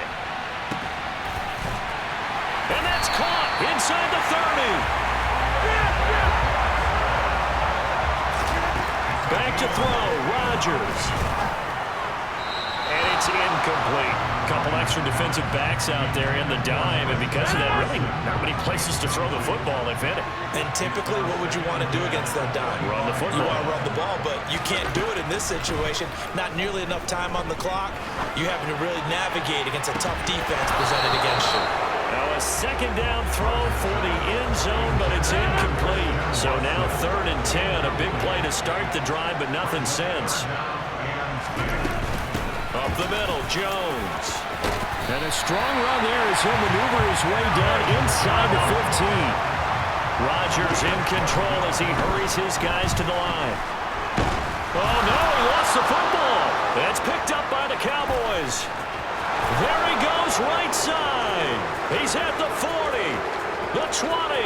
And that's caught inside the 30. Back to throw, Rodgers. And it's incomplete. Couple extra defensive backs out there in the dime, and because of that, really not many places to throw the football, if any. And typically, what would you want to do against that dime? Run the football. You want to run the ball, but you can't do it in this situation. Not nearly enough time on the clock. You're having to really navigate against a tough defense presented against you. Now a second down throw for the end zone, but it's incomplete. So now 3rd and 10. A big play to start the drive, but nothing since. Up the middle, Jones. And a strong run there as he'll maneuver his way down inside the 15. Rodgers in control as he hurries his guys to the line. Oh, no, he lost the football. It's picked up by the Cowboys. There he goes right side. He's at the 40, the 20.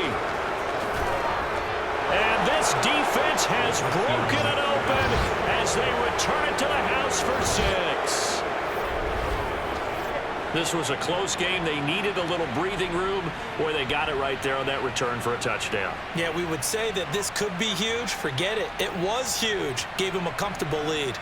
And this defense has broken it open as they return it to the house for 6. This was a close game. They needed a little breathing room, where they got it right there on that return for a touchdown. Yeah, we would say that this could be huge. Forget it. It was huge. Gave him a comfortable lead.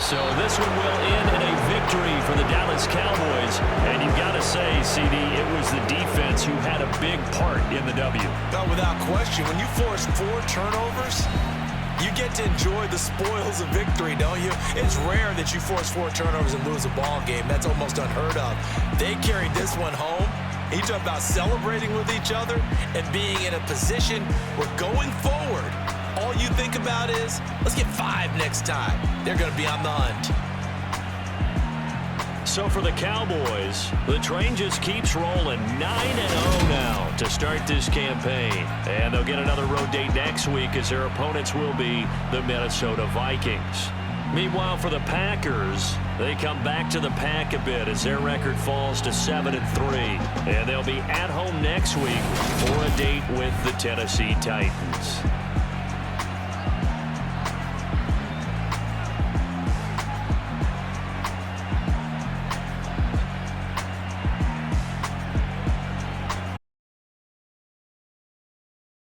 So this one will end in a victory for the Dallas Cowboys. And you've got to say, CD, it was the defense who had a big part in the W. No, without question. When you force 4 turnovers, you get to enjoy the spoils of victory, don't you? It's rare that you force 4 turnovers and lose a ball game. That's almost unheard of. They carried this one home. You talk about celebrating with each other and being in a position where going forward, all you think about is, let's get 5 next time. They're going to be on the hunt. So for the Cowboys, the train just keeps rolling. 9-0 now to start this campaign. And they'll get another road date next week as their opponents will be the Minnesota Vikings. Meanwhile, for the Packers, they come back to the pack a bit as their record falls to 7-3. And they'll be at home next week for a date with the Tennessee Titans.